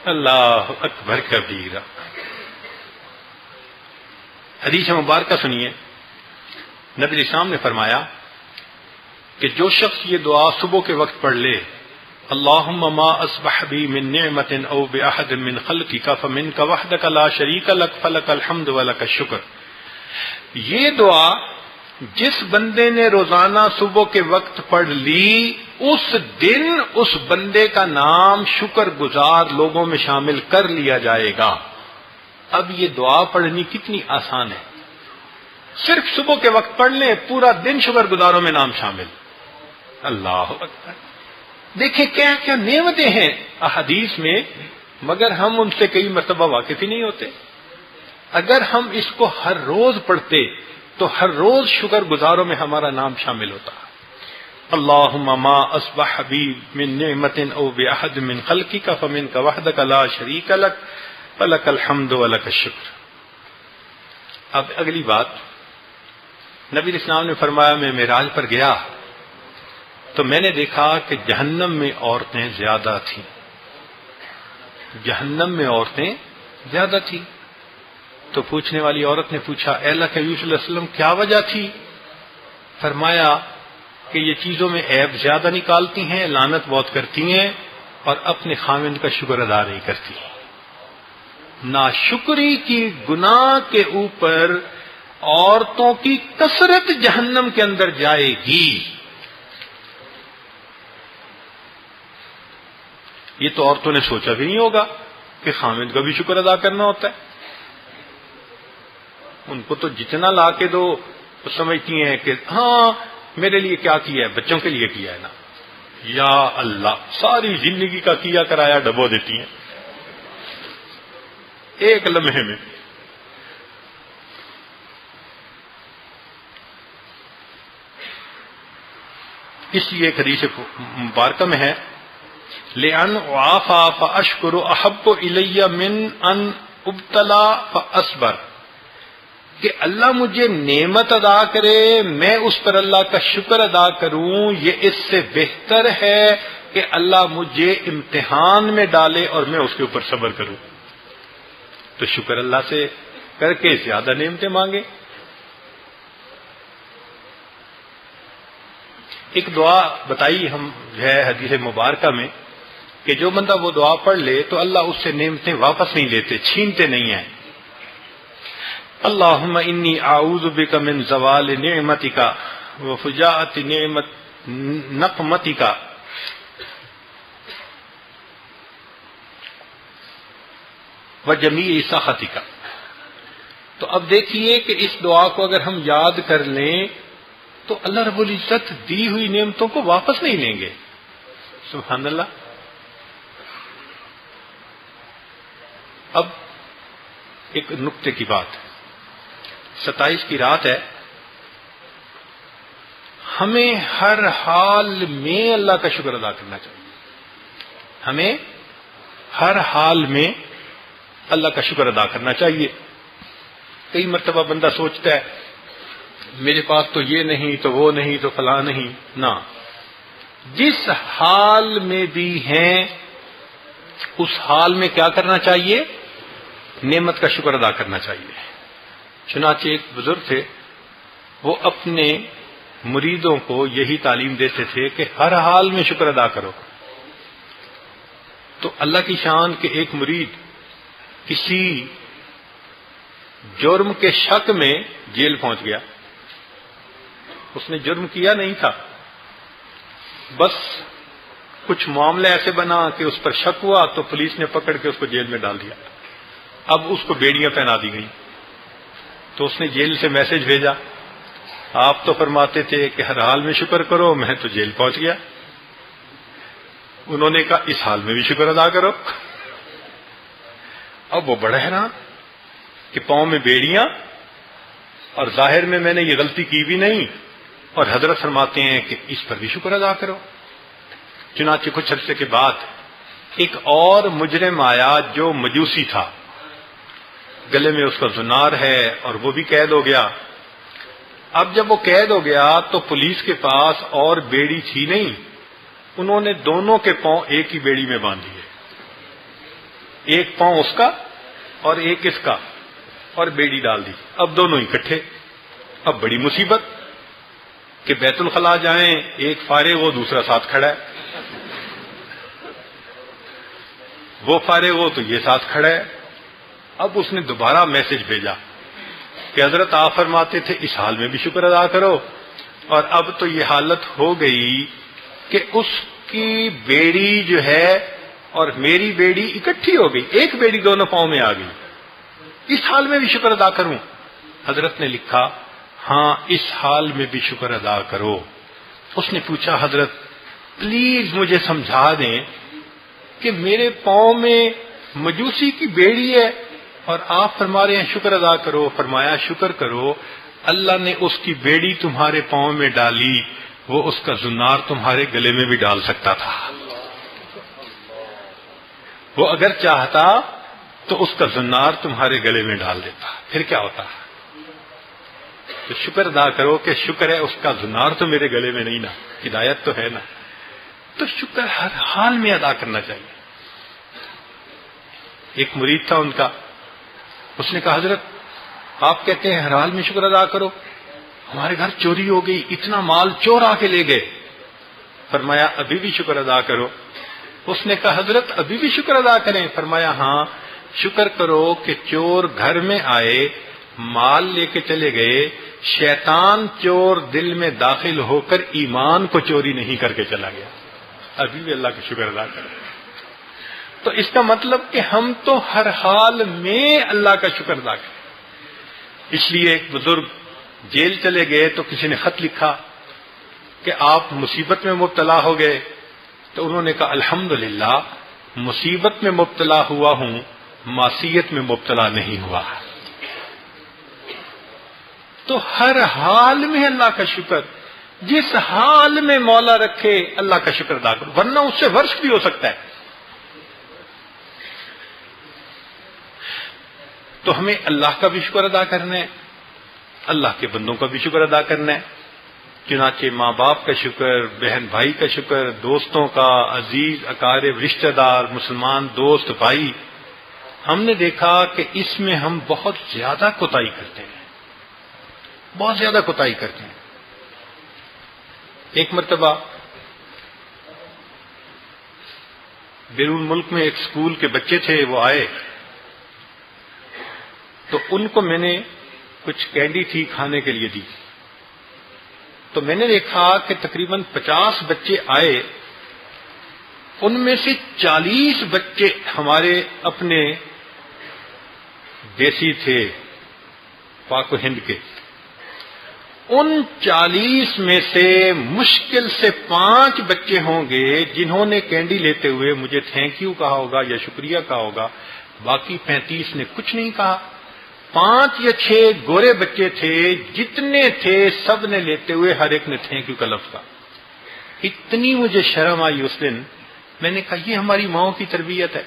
[SPEAKER 2] اللہ اکبر کبیرہ۔ حدیث مبارکہ سنیے، نبی اسلام نے فرمایا کہ جو شخص یہ دعا صبح کے وقت پڑھ لے، اللہم ما اصبح بی من نعمت او باحد من خلقک فمنک وحدک لا شریک لک فلک الحمد ولک الشکر، یہ دعا جس بندے نے روزانہ صبح کے وقت پڑھ لی، اس دن اس بندے کا نام شکر گزار لوگوں میں شامل کر لیا جائے گا۔ اب یہ دعا پڑھنی کتنی آسان ہے، صرف صبح کے وقت پڑھ لیں، پورا دن شکر گزاروں میں نام شامل۔ اللہ اکبر۔ دیکھیں کیا کیا نعمتیں ہیں احادیث میں، مگر ہم ان سے کئی مرتبہ واقف ہی نہیں ہوتے۔ اگر ہم اس کو ہر روز پڑھتے تو ہر روز شکر گزاروں میں ہمارا نام شامل ہوتا۔ اللہم ما اصبح بی من نعمت او باحد من خلقک فمنک وحدک لا شریک لک فلک الحمد ولک الشکر۔ اب اگلی بات، نبی اسلام نے فرمایا میں معراج پر گیا تو میں نے دیکھا کہ جہنم میں عورتیں زیادہ تھیں، جہنم میں عورتیں زیادہ تھیں۔ تو پوچھنے والی عورت نے پوچھا اے اللہ کے نبی صلی اللہ علیہ وسلم کیا وجہ تھی؟ فرمایا کہ یہ چیزوں میں عیب زیادہ نکالتی ہیں، لعنت بہت کرتی ہیں، اور اپنے خاوند کا شکر ادا نہیں کرتی. ناشکری کی گناہ کے اوپر عورتوں کی کثرت جہنم کے اندر جائے گی. یہ تو عورتوں نے سوچا بھی نہیں ہوگا کہ خاوند کا بھی شکر ادا کرنا ہوتا ہے. ان کو تو جتنا لا کے دو تو سمجھتی ہیں کہ ہاں میرے لیے کیا کیا ہے، بچوں کے لیے کیا ہے نا. یا اللہ، ساری زندگی کا کیا کرایا ڈبو دیتی ہیں ایک لمحے میں. اس لیے ایک حدیث مبارکہ میں ہے لِأَنْ أُعَافَى فَأَشْكُرُ أَحَبُّ إِلَيَّ مِنْ أَنْ أُبْتَلَى فَأَصْبَرُ، کہ اللہ مجھے نعمت ادا کرے، میں اس پر اللہ کا شکر ادا کروں، یہ اس سے بہتر ہے کہ اللہ مجھے امتحان میں ڈالے اور میں اس کے اوپر صبر کروں. تو شکر اللہ سے کر کے زیادہ نعمتیں مانگے. ایک دعا بتائی ہم ہے حدیث مبارکہ میں کہ جو بندہ وہ دعا پڑھ لے تو اللہ اس سے نعمتیں واپس نہیں لیتے، چھینتے نہیں ہیں. اللہم انی اعوذ بک من زوال نعمتک وفجاءۃ نقمتک وجمیع سخطک. تو اب دیکھیے کہ اس دعا کو اگر ہم یاد کر لیں تو اللہ رب العزت دی ہوئی نعمتوں کو واپس نہیں لیں گے. سبحان اللہ. اب ایک نقطے کی بات، 27 کی رات ہے، ہمیں ہر حال میں اللہ کا شکر ادا کرنا چاہیے. ہمیں ہر حال میں اللہ کا شکر ادا کرنا چاہیے. کئی مرتبہ بندہ سوچتا ہے میرے پاس تو یہ نہیں تو وہ نہیں تو فلاں نہیں. نہ، جس حال میں بھی ہیں اس حال میں کیا کرنا چاہیے؟ نعمت کا شکر ادا کرنا چاہیے. چنانچہ ایک بزرگ تھے، وہ اپنے مریدوں کو یہی تعلیم دیتے تھے کہ ہر حال میں شکر ادا کرو. تو اللہ کی شان کہ ایک مرید کسی جرم کے شک میں جیل پہنچ گیا. اس نے جرم کیا نہیں تھا، بس کچھ معاملہ ایسے بنا کہ اس پر شک ہوا تو پولیس نے پکڑ کے اس کو جیل میں ڈال دیا. اب اس کو بیڑیاں پہنا دی گئیں. تو اس نے جیل سے میسج بھیجا، آپ تو فرماتے تھے کہ ہر حال میں شکر کرو، میں تو جیل پہنچ گیا. انہوں نے کہا اس حال میں بھی شکر ادا کرو. اب وہ بڑا حیران کہ پاؤں میں بیڑیاں اور ظاہر میں نے یہ غلطی کی بھی نہیں، اور حضرت فرماتے ہیں کہ اس پر بھی شکر ادا کرو. چنانچہ کچھ عرصے کے بعد ایک اور مجرم آیا جو مجوسی تھا، گلے میں اس کا زنار ہے اور وہ بھی قید ہو گیا. اب جب وہ قید ہو گیا تو پولیس کے پاس اور بیڑی تھی نہیں، انہوں نے دونوں کے پاؤں ایک ہی بیڑی میں باندھ دیے. ایک پاؤں اس کا اور ایک اس کا، اور بیڑی ڈال دی. اب دونوں اکٹھے. اب بڑی مصیبت کہ بیت الخلاء جائیں، ایک فارغ ہو دوسرا ساتھ کھڑا ہے، وہ فارغ ہو تو یہ ساتھ کھڑا ہے. اب اس نے دوبارہ میسج بھیجا کہ حضرت آپ فرماتے تھے اس حال میں بھی شکر ادا کرو، اور اب تو یہ حالت ہو گئی کہ اس کی بیڑی جو ہے اور میری بیڑی اکٹھی ہو گئی، ایک بیڑی دونوں پاؤں میں آ گئی، اس حال میں بھی شکر ادا کروں؟ حضرت نے لکھا ہاں اس حال میں بھی شکر ادا کرو. اس نے پوچھا حضرت پلیز مجھے سمجھا دیں کہ میرے پاؤں میں مجوسی کی بیڑی ہے اور آپ فرما رہے ہیں شکر ادا کرو. فرمایا شکر کرو، اللہ نے اس کی بیڑی تمہارے پاؤں میں ڈالی، وہ اس کا زنار تمہارے گلے میں بھی ڈال سکتا تھا. وہ اگر چاہتا تو اس کا زنار تمہارے گلے میں ڈال دیتا، پھر کیا ہوتا؟ تو شکر ادا کرو کہ شکر ہے اس کا زنار تو میرے گلے میں نہیں نا، ہدایت تو ہے نا. تو شکر ہر حال میں ادا کرنا چاہیے. ایک مرید تھا ان کا، اس نے کہا حضرت آپ کہتے ہیں ہر حال میں شکر ادا کرو، ہمارے گھر چوری ہو گئی، اتنا مال چور آ کے لے گئے. فرمایا ابھی بھی شکر ادا کرو اس نے کہا حضرت ابھی بھی شکر ادا کریں؟ فرمایا ہاں، شکر کرو کہ چور گھر میں آئے، مال لے کے چلے گئے، شیطان چور دل میں داخل ہو کر ایمان کو چوری نہیں کر کے چلا گیا، ابھی بھی اللہ کا شکر ادا کریں۔ تو اس کا مطلب کہ ہم تو ہر حال میں اللہ کا شکر ادا کریں۔ اس لیے ایک بزرگ جیل چلے گئے تو کسی نے خط لکھا کہ آپ مصیبت میں مبتلا ہو گئے، تو انہوں نے کہا الحمدللہ مصیبت میں مبتلا ہوا ہوں، معصیت میں مبتلا نہیں ہوا۔ تو ہر حال میں اللہ کا شکر، جس حال میں مولا رکھے اللہ کا شکر ادا کرو، ورنہ اس سے ورش بھی ہو سکتا ہے۔ تو ہمیں اللہ کا بھی شکر ادا کرنا ہے، اللہ کے بندوں کا بھی شکر ادا کرنا ہے، چنانچہ ماں باپ کا شکر، بہن بھائی کا شکر، دوستوں کا، عزیز اقارب رشتہ دار، مسلمان دوست بھائی، ہم نے دیکھا کہ اس میں ہم بہت زیادہ کوتاہی کرتے ہیں، بہت زیادہ کوتاہی کرتے ہیں۔ ایک مرتبہ بیرون ملک میں ایک اسکول کے بچے تھے، وہ آئے تو ان کو میں نے کچھ کینڈی تھی کھانے کے لیے دی، تو میں نے دیکھا کہ تقریباً 50 بچے آئے، ان میں سے 40 بچے ہمارے اپنے دیسی تھے، پاک و ہند کے۔ ان 40 میں سے مشکل سے 5 بچے ہوں گے جنہوں نے کینڈی لیتے ہوئے مجھے تھینک یو کہا ہوگا یا شکریہ کہا ہوگا، باقی 35 نے کچھ نہیں کہا۔ 5 یا 6 گورے بچے تھے، جتنے تھے سب نے لیتے ہوئے ہر ایک نے تھینک یو کا لفظ کہا۔ اتنی مجھے شرم آئی اس دن، میں نے کہا یہ ہماری ماؤں کی تربیت ہے؟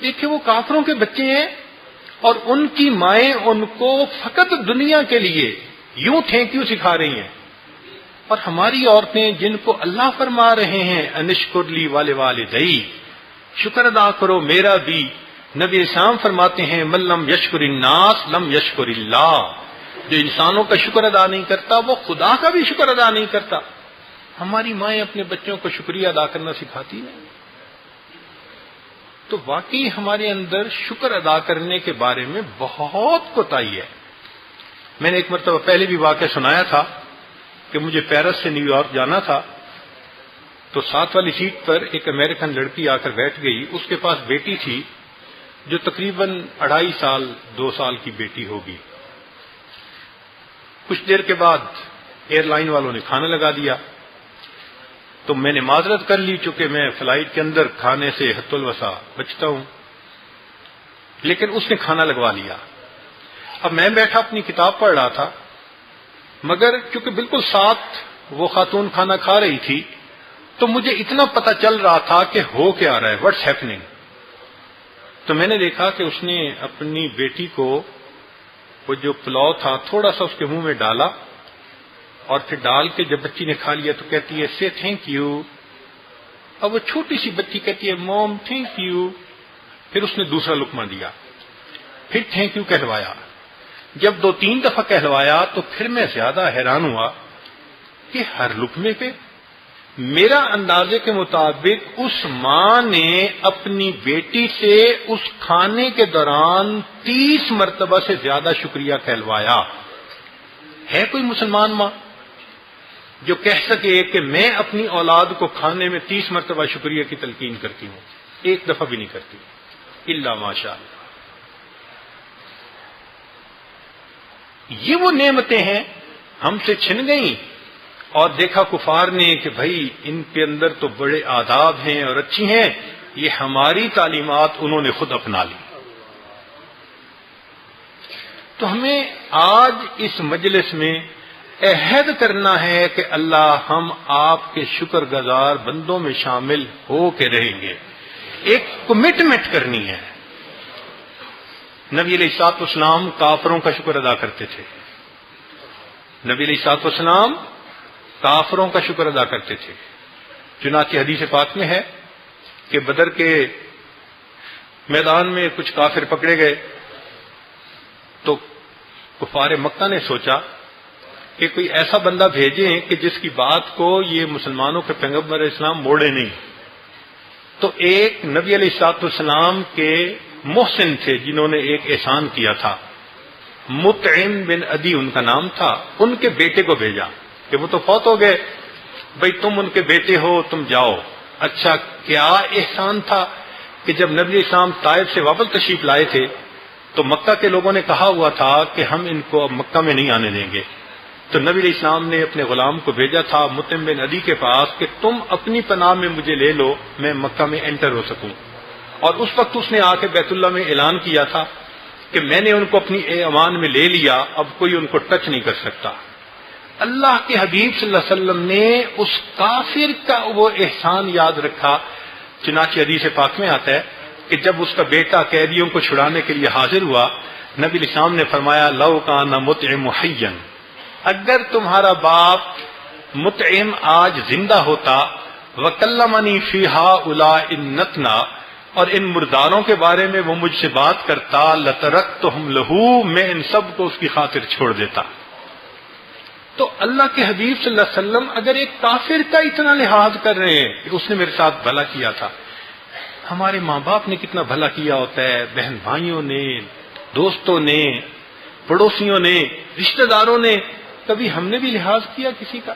[SPEAKER 2] دیکھیں وہ کافروں کے بچے ہیں اور ان کی مائیں ان کو فقط دنیا کے لیے یوں تھینک یو سکھا رہی ہیں، اور ہماری عورتیں جن کو اللہ فرما رہے ہیں انشکر لی والے والدئی، شکر ادا کرو میرا بھی۔ نبی اسلام فرماتے ہیں من لم یشکر الناس لم یشکر اللہ، جو انسانوں کا شکر ادا نہیں کرتا وہ خدا کا بھی شکر ادا نہیں کرتا۔ ہماری مائیں اپنے بچوں کو شکریہ ادا کرنا سکھاتی نہیں۔ تو واقعی ہمارے اندر شکر ادا کرنے کے بارے میں بہت کوتاہی ہے۔ میں نے ایک مرتبہ پہلے بھی واقعہ سنایا تھا کہ مجھے پیرس سے نیو یارک جانا تھا، تو 7 والی سیٹ پر ایک امریکن لڑکی آ کر بیٹھ گئی، اس کے پاس بیٹی تھی جو تقریباً 2.5 سال 2 سال کی بیٹی ہوگی۔ کچھ دیر کے بعد ایئر لائن والوں نے کھانا لگا دیا، تو میں نے معذرت کر لی چونکہ میں فلائٹ کے اندر کھانے سے حت الوسع بچتا ہوں، لیکن اس نے کھانا لگوا لیا۔ اب میں بیٹھا اپنی کتاب پڑھ رہا تھا، مگر چونکہ بالکل ساتھ وہ خاتون کھانا کھا رہی تھی تو مجھے اتنا پتہ چل رہا تھا کہ ہو کیا رہا ہے، واٹس ہیپننگ۔ تو میں نے دیکھا کہ اس نے اپنی بیٹی کو وہ جو پلاؤ تھا تھوڑا سا اس کے منہ میں ڈالا، اور پھر ڈال کے جب بچی نے کھا لیا تو کہتی ہے سے تھینک یو۔ اب وہ چھوٹی سی بچی کہتی ہے موم تھینک یو۔ پھر اس نے دوسرا لقمہ دیا، پھر تھینک یو کہلوایا۔ جب 2-3 دفعہ کہلوایا تو پھر میں زیادہ حیران ہوا کہ ہر لقمے پہ میرا اندازے کے مطابق اس ماں نے اپنی بیٹی سے اس کھانے کے دوران 30 مرتبہ سے زیادہ شکریہ کہلوایا۔ ہے کوئی مسلمان ماں جو کہہ سکے کہ میں اپنی اولاد کو کھانے میں 30 مرتبہ شکریہ کی تلقین کرتی ہوں؟ ایک دفعہ بھی نہیں کرتی، الا ماشاء اللہ۔ یہ وہ نعمتیں ہیں ہم سے چھن گئیں، اور دیکھا کفار نے کہ بھائی ان کے اندر تو بڑے آداب ہیں اور اچھی ہیں، یہ ہماری تعلیمات انہوں نے خود اپنا لی۔ تو ہمیں آج اس مجلس میں عہد کرنا ہے کہ اللہ ہم آپ کے شکر گزار بندوں میں شامل ہو کے رہیں گے، ایک کمٹمنٹ کرنی ہے۔ نبی علیہ الصلوۃ والسلام کافروں کا شکر ادا کرتے تھے، نبی علیہ الصلوۃ والسلام کافروں کا شکر ادا کرتے تھے۔ چنانچہ حدیث پاک میں ہے کہ بدر کے میدان میں کچھ کافر پکڑے گئے تو کفار مکہ نے سوچا کہ کوئی ایسا بندہ بھیجیں کہ جس کی بات کو یہ مسلمانوں کے پیغمبر اسلام موڑے نہیں، تو ایک نبی علیہ الصلوۃ والسلام کے محسن تھے جنہوں نے ایک احسان کیا تھا، مطعم بن عدی ان کا نام تھا، ان کے بیٹے کو بھیجا کہ وہ تو فوت ہو گئے، بھئی تم ان کے بیٹے ہو، تم جاؤ۔ اچھا کیا احسان تھا کہ جب نبی اسلام طائف سے واپس تشریف لائے تھے تو مکہ کے لوگوں نے کہا ہوا تھا کہ ہم ان کو اب مکہ میں نہیں آنے دیں گے، تو نبی علیہ السلام نے اپنے غلام کو بھیجا تھا مطعم بن عدی کے پاس کہ تم اپنی پناہ میں مجھے لے لو، میں مکہ میں انٹر ہو سکوں۔ اور اس وقت اس نے آ کے بیت اللہ میں اعلان کیا تھا کہ میں نے ان کو اپنی امان میں لے لیا، اب کوئی ان کو ٹچ نہیں کر سکتا۔ اللہ کے حبیب صلی اللہ علیہ وسلم نے اس کافر کا وہ احسان یاد رکھا، چنانچہ حدیث پاک میں آتا ہے کہ جب اس کا بیٹا قیدیوں کو چھڑانے کے لیے حاضر ہوا، نبی علیہ السلام نے فرمایا لو کان مطعم حیا، اگر تمہارا باپ مطعم آج زندہ ہوتا، وکلمنی فی ہؤلاء النتنا، اور ان مرداروں کے بارے میں وہ مجھ سے بات کرتا، لترکتہم لہو، میں ان سب کو اس کی خاطر چھوڑ دیتا۔ تو اللہ کے حبیب صلی اللہ علیہ وسلم اگر ایک کافر کا اتنا لحاظ کر رہے ہیں کہ اس نے میرے ساتھ بھلا کیا تھا، ہمارے ماں باپ نے کتنا بھلا کیا ہوتا ہے، بہن بھائیوں نے، دوستوں نے، پڑوسیوں نے، رشتہ داروں نے، کبھی ہم نے بھی لحاظ کیا کسی کا؟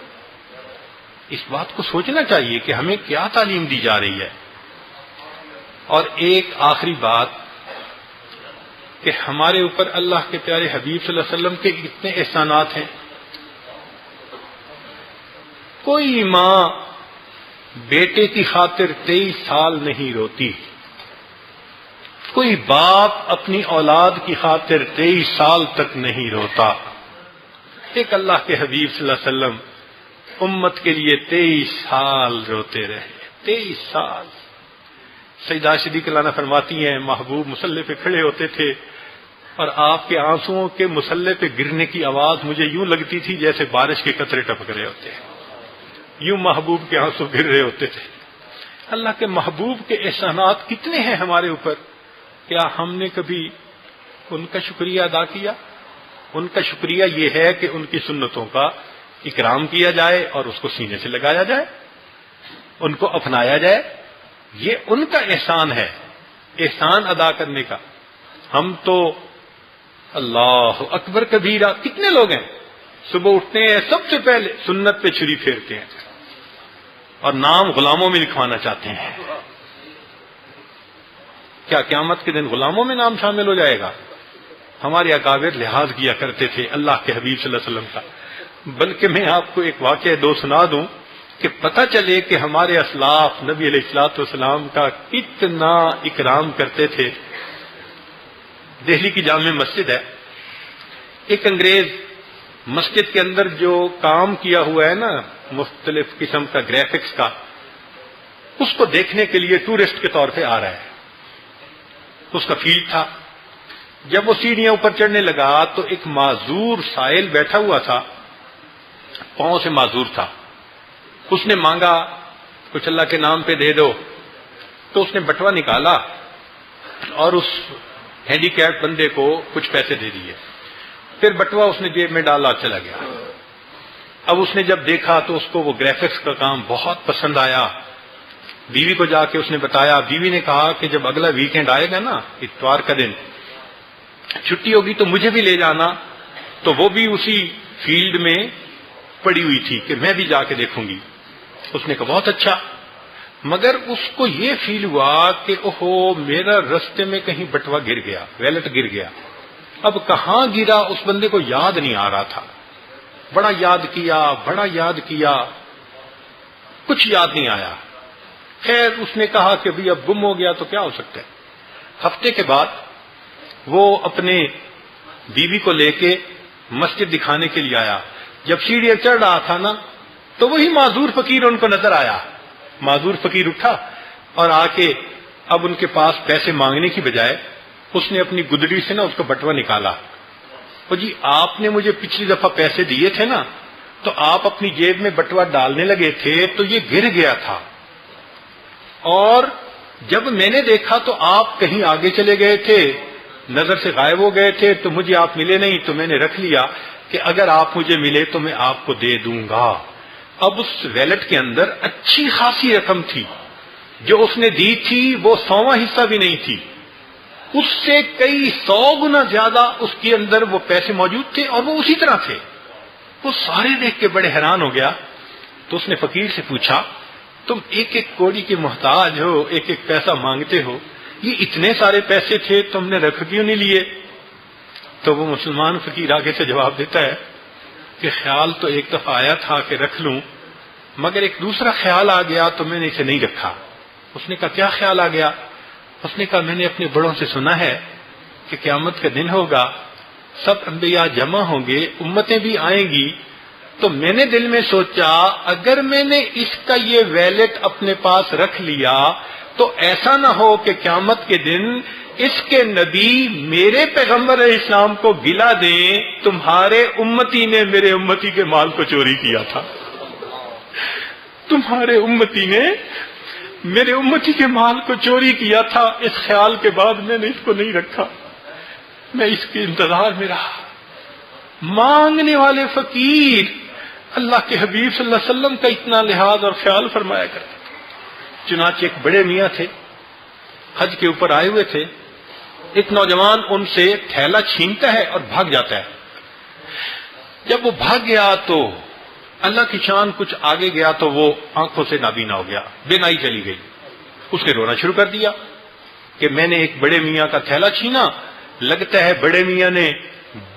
[SPEAKER 2] اس بات کو سوچنا چاہیے کہ ہمیں کیا تعلیم دی جا رہی ہے۔ اور ایک آخری بات کہ ہمارے اوپر اللہ کے پیارے حبیب صلی اللہ علیہ وسلم کے اتنے احسانات ہیں۔ کوئی ماں بیٹے کی خاطر 23 سال نہیں روتی، کوئی باپ اپنی اولاد کی خاطر 23 سال تک نہیں روتا۔ ایک اللہ کے حبیب صلی اللہ علیہ وسلم امت کے لیے 23 سال روتے رہے، 23 سال۔ سیدہ صدیقہ لانا فرماتی ہیں محبوب مصلی پہ کھڑے ہوتے تھے اور آپ کے آنسوؤں کے مصلی پہ گرنے کی آواز مجھے یوں لگتی تھی جیسے بارش کے قطرے ٹپک رہے ہوتے ہیں، یوں محبوب کے آنسو گر رہے ہوتے تھے۔ اللہ کے محبوب کے احسانات کتنے ہیں ہمارے اوپر، کیا ہم نے کبھی ان کا شکریہ ادا کیا؟ ان کا شکریہ یہ ہے کہ ان کی سنتوں کا اکرام کیا جائے اور اس کو سینے سے لگایا جائے، ان کو اپنایا جائے، یہ ان کا احسان ہے، احسان ادا کرنے کا۔ ہم تو اللہ اکبر کبیرہ، کتنے لوگ ہیں صبح اٹھتے ہیں سب سے پہلے سنت پہ چھری پھیرتے ہیں اور نام غلاموں میں لکھوانا چاہتے ہیں۔ کیا قیامت کے دن غلاموں میں نام شامل ہو جائے گا؟ ہمارے اکابر لحاظ کیا کرتے تھے اللہ کے حبیب صلی اللہ علیہ وسلم کا۔ بلکہ میں آپ کو ایک واقعہ دو سنا دوں کہ پتہ چلے کہ ہمارے اسلاف نبی علیہ الصلوۃ والسلام کا کتنا اکرام کرتے تھے۔ دہلی کی جامع مسجد ہے، ایک انگریز مسجد کے اندر جو کام کیا ہوا ہے نا مختلف قسم کا گرافکس کا، اس کو دیکھنے کے لیے ٹورسٹ کے طور پہ آ رہا ہے۔ اس کا فیلڈ تھا۔ جب وہ سیڑھیاں اوپر چڑھنے لگا تو ایک معذور سائل بیٹھا ہوا تھا، پاؤں سے معذور تھا۔ اس نے مانگا کچھ اللہ کے نام پہ دے دو، تو اس نے بٹوا نکالا اور اس ہینڈی کیپ بندے کو کچھ پیسے دے دیے، پھر بٹوا اس نے جیب میں ڈالا چلا گیا۔ اب اس نے جب دیکھا تو اس کو وہ گرافکس کا کام بہت پسند آیا، بیوی کو جا کے اس نے بتایا۔ بیوی نے کہا کہ جب اگلا ویکینڈ آئے گا نا، اتوار کا دن چھٹی ہوگی تو مجھے بھی لے جانا۔ تو وہ بھی اسی فیلڈ میں پڑی ہوئی تھی کہ میں بھی جا کے دیکھوں گی۔ اس نے کہا بہت اچھا، مگر اس کو یہ فیل ہوا کہ اوہو میرا رستے میں کہیں بٹوا گر گیا، ویلٹ گر گیا۔ اب کہاں گرا اس بندے کو یاد نہیں آ رہا تھا، بڑا یاد کیا، کچھ یاد نہیں آیا۔ خیر اس نے کہا کہ بھی اب گم ہو گیا تو کیا ہو سکتا ہے۔ ہفتے کے بعد وہ اپنے بیوی کو لے کے مسجد دکھانے کے لیے آیا۔ جب سیڑھیاں چڑھ رہا تھا نا تو وہی معذور فقیر ان کو نظر آیا۔ معذور فقیر اٹھا اور آ کے اب ان کے پاس پیسے مانگنے کی بجائے اس نے اپنی گدڑی سے نا اس کا بٹوا نکالا۔ وہ جی آپ نے مجھے پچھلی دفعہ پیسے دیے تھے نا، تو آپ اپنی جیب میں بٹوا ڈالنے لگے تھے تو یہ گر گیا تھا، اور جب میں نے دیکھا تو آپ کہیں آگے چلے گئے تھے، نظر سے غائب ہو گئے تھے، تو مجھے آپ ملے نہیں، تو میں نے رکھ لیا کہ اگر آپ مجھے ملے تو میں آپ کو دے دوں گا۔ اب اس ویلٹ کے اندر اچھی خاصی رقم تھی، جو اس نے دی تھی وہ 100واں حصہ بھی نہیں تھی، اس سے کئی 100 گنا زیادہ اس کے اندر وہ پیسے موجود تھے اور وہ اسی طرح تھے۔ وہ سارے دیکھ کے بڑے حیران ہو گیا۔ تو اس نے فقیر سے پوچھا، تم ایک ایک کوڑی کے محتاج ہو، ایک ایک پیسہ مانگتے ہو، یہ اتنے سارے پیسے تھے تم نے رکھ کیوں نہیں لیے؟ تو وہ مسلمان فقیر آگے سے جواب دیتا ہے کہ خیال تو ایک دفعہ آیا تھا کہ رکھ لوں، مگر ایک دوسرا خیال آ گیا تو میں نے اسے نہیں رکھا۔ اس نے کہا کیا خیال آ گیا؟ اس نے کہا میں نے اپنے بڑوں سے سنا ہے کہ قیامت کا دن ہوگا، سب انبیاء جمع ہوں گے، امتیں بھی آئیں گی، تو میں نے دل میں سوچا اگر میں نے اس کا یہ ویلٹ اپنے پاس رکھ لیا تو ایسا نہ ہو کہ قیامت کے دن اس کے نبی میرے پیغمبر علیہ السلام کو گلا دیں تمہارے امتی نے میرے امتی کے مال کو چوری کیا تھا، تمہارے امتی نے میرے امتی کے مال کو چوری کیا تھا۔ اس خیال کے بعد میں نے اس کو نہیں رکھا، میں اس کے انتظار میں رہا۔ مانگنے والے فقیر اللہ کے حبیب صلی اللہ علیہ وسلم کا اتنا لحاظ اور خیال فرمایا کرتے۔ چنانچہ ایک بڑے میاں تھے، حج کے اوپر آئے ہوئے تھے، ایک نوجوان ان سے تھیلا چھینتا ہے اور بھاگ جاتا ہے۔ جب وہ بھاگ گیا تو اللہ کی شان کچھ آگے گیا تو وہ آنکھوں سے نابینا ہو گیا، بینائی چلی گئی۔ اس نے رونا شروع کر دیا کہ میں نے ایک بڑے میاں کا تھیلا چھینا، لگتا ہے بڑے میاں نے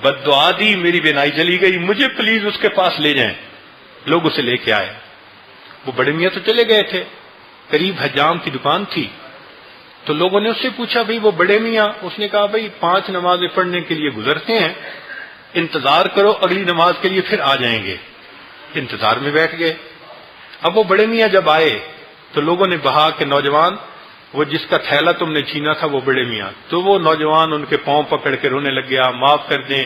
[SPEAKER 2] بد دعا دی، میری بینائی چلی گئی، مجھے پلیز اس کے پاس لے جائیں۔ لوگ اسے لے کے آئے۔ وہ بڑے میاں تو چلے گئے تھے، قریب حجام کی دکان تھی، تو لوگوں نے اس سے پوچھا بھئی وہ بڑے میاں؟ اس نے کہا بھئی 5 نمازیں پڑھنے کے لیے گزرتے ہیں، انتظار کرو اگلی نماز کے لیے پھر آ جائیں گے۔ انتظار میں بیٹھ گئے۔ اب وہ بڑے میاں جب آئے تو لوگوں نے کہا کہ نوجوان وہ جس کا تھیلا تم نے چھینا تھا وہ بڑے میاں۔ تو وہ نوجوان ان کے پاؤں پکڑ کے رونے لگ گیا، معاف کر دیں،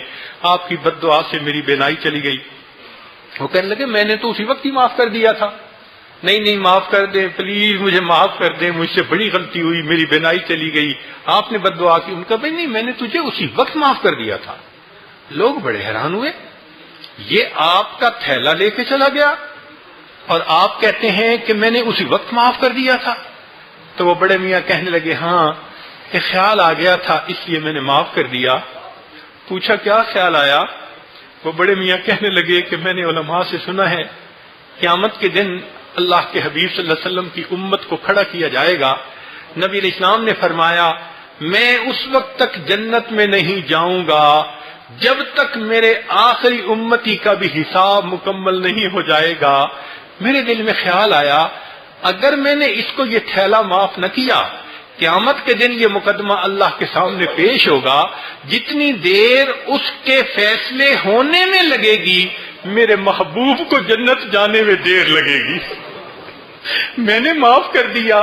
[SPEAKER 2] آپ کی بد دعا سے میری بینائی چلی گئی۔ وہ کہنے لگے میں نے تو اسی وقت ہی معاف کر دیا تھا۔ نہیں معاف کر دیں پلیز، مجھے معاف کر دیں، مجھ سے بڑی غلطی ہوئی، میری بینائی چلی گئی، آپ نے بد دعا کی۔ ان کا بھائی نہیں، میں نے تجھے اسی وقت معاف کر دیا تھا۔ لوگ بڑے حیران ہوئے، یہ آپ کا تھیلا لے کے چلا گیا اور آپ کہتے ہیں کہ میں نے اسی وقت معاف کر دیا تھا۔ تو وہ بڑے میاں کہنے لگے ہاں ایک خیال آ گیا تھا اس لیے میں نے معاف کر دیا۔ پوچھا کیا خیال آیا؟ وہ بڑے میاں کہنے لگے کہ میں نے علماء سے سنا ہے قیامت کے دن اللہ کے حبیب صلی اللہ علیہ وسلم کی امت کو کھڑا کیا جائے گا، نبی علیہ السلام نے فرمایا میں اس وقت تک جنت میں نہیں جاؤں گا جب تک میرے آخری امتی کا بھی حساب مکمل نہیں ہو جائے گا۔ میرے دل میں خیال آیا اگر میں نے اس کو یہ تھیلا معاف نہ کیا، قیامت کے دن یہ مقدمہ اللہ کے سامنے پیش ہوگا، جتنی دیر اس کے فیصلے ہونے میں لگے گی میرے محبوب کو جنت جانے میں دیر لگے گی۔ میں نے معاف کر دیا،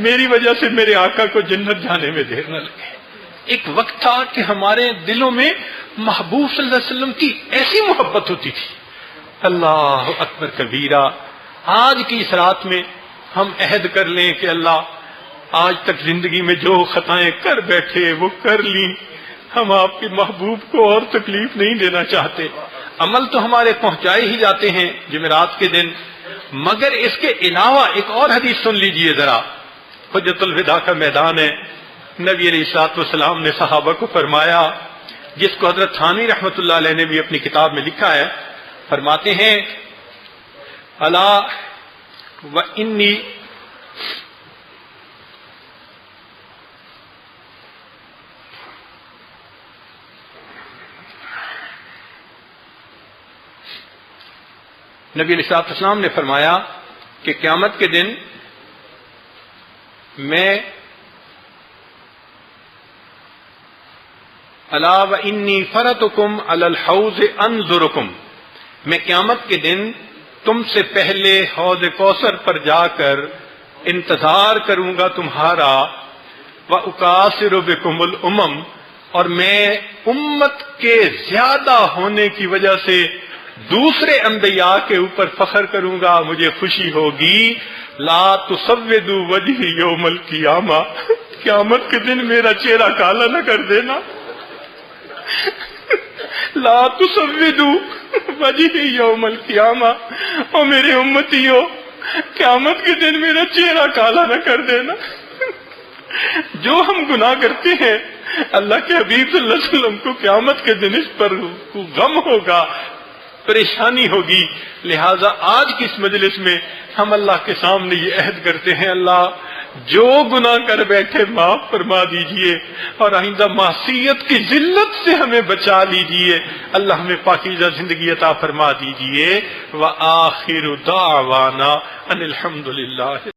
[SPEAKER 2] میری وجہ سے میرے آقا کو جنت جانے میں دیر نہ لگے۔ ایک وقت تھا کہ ہمارے دلوں میں محبوب صلی اللہ علیہ وسلم کی ایسی محبت ہوتی تھی۔ اللہ اکبر کبیرہ۔ آج کی اس رات میں ہم عہد کر لیں کہ اللہ آج تک زندگی میں جو خطائیں کر بیٹھے وہ کر لیں، ہم آپ کے محبوب کو اور تکلیف نہیں دینا چاہتے۔ عمل تو ہمارے پہنچائے ہی جاتے ہیں جمعرات کے دن، مگر اس کے علاوہ ایک اور حدیث سن لیجئے ذرا۔ حجۃ الوداع کا میدان ہے، نبی علیہ الصلوۃ والسلام نے صحابہ کو فرمایا، جس کو حضرت تھانوی رحمۃ اللہ علیہ نے بھی اپنی کتاب میں لکھا ہے، فرماتے ہیں الا وانی نبی علیہ الصلوۃ والسلام نے فرمایا کہ قیامت کے دن میں الا وانی فرطکم علی الحوض انظرکم، میں قیامت کے دن تم سے پہلے حوض کوثر پر جا کر انتظار کروں گا تمہارا، وَأُكَاثِرُ بِكُمُ الْأُمَمَ، اور میں امت کے زیادہ ہونے کی وجہ سے دوسرے انبیاء کے اوپر فخر کروں گا، مجھے خوشی ہوگی۔ لا تسودوا وجہی یوم القیامہ، قیامت کے دن میرا چہرہ کالا نہ کر دینا۔ لا تسودوا وجہی یوم القیامہ، اور میرے امتیوں قیامت کے دن میرا چہرہ کالا نہ کر دینا۔ جو ہم گناہ کرتے ہیں اللہ کے حبیب صلی اللہ علیہ وسلم کو قیامت کے دن اس پر غم ہوگا، پریشانی ہوگی۔ لہذا آج کی اس مجلس میں ہم اللہ کے سامنے یہ عہد کرتے ہیں، اللہ جو گناہ کر بیٹھے معاف فرما دیجئے، اور آئندہ معصیت کی ذلت سے ہمیں بچا لیجئے۔ اللہ ہمیں پاکیزہ زندگی عطا فرما دیجئے۔ وآخر دعوانا ان الحمد للہ۔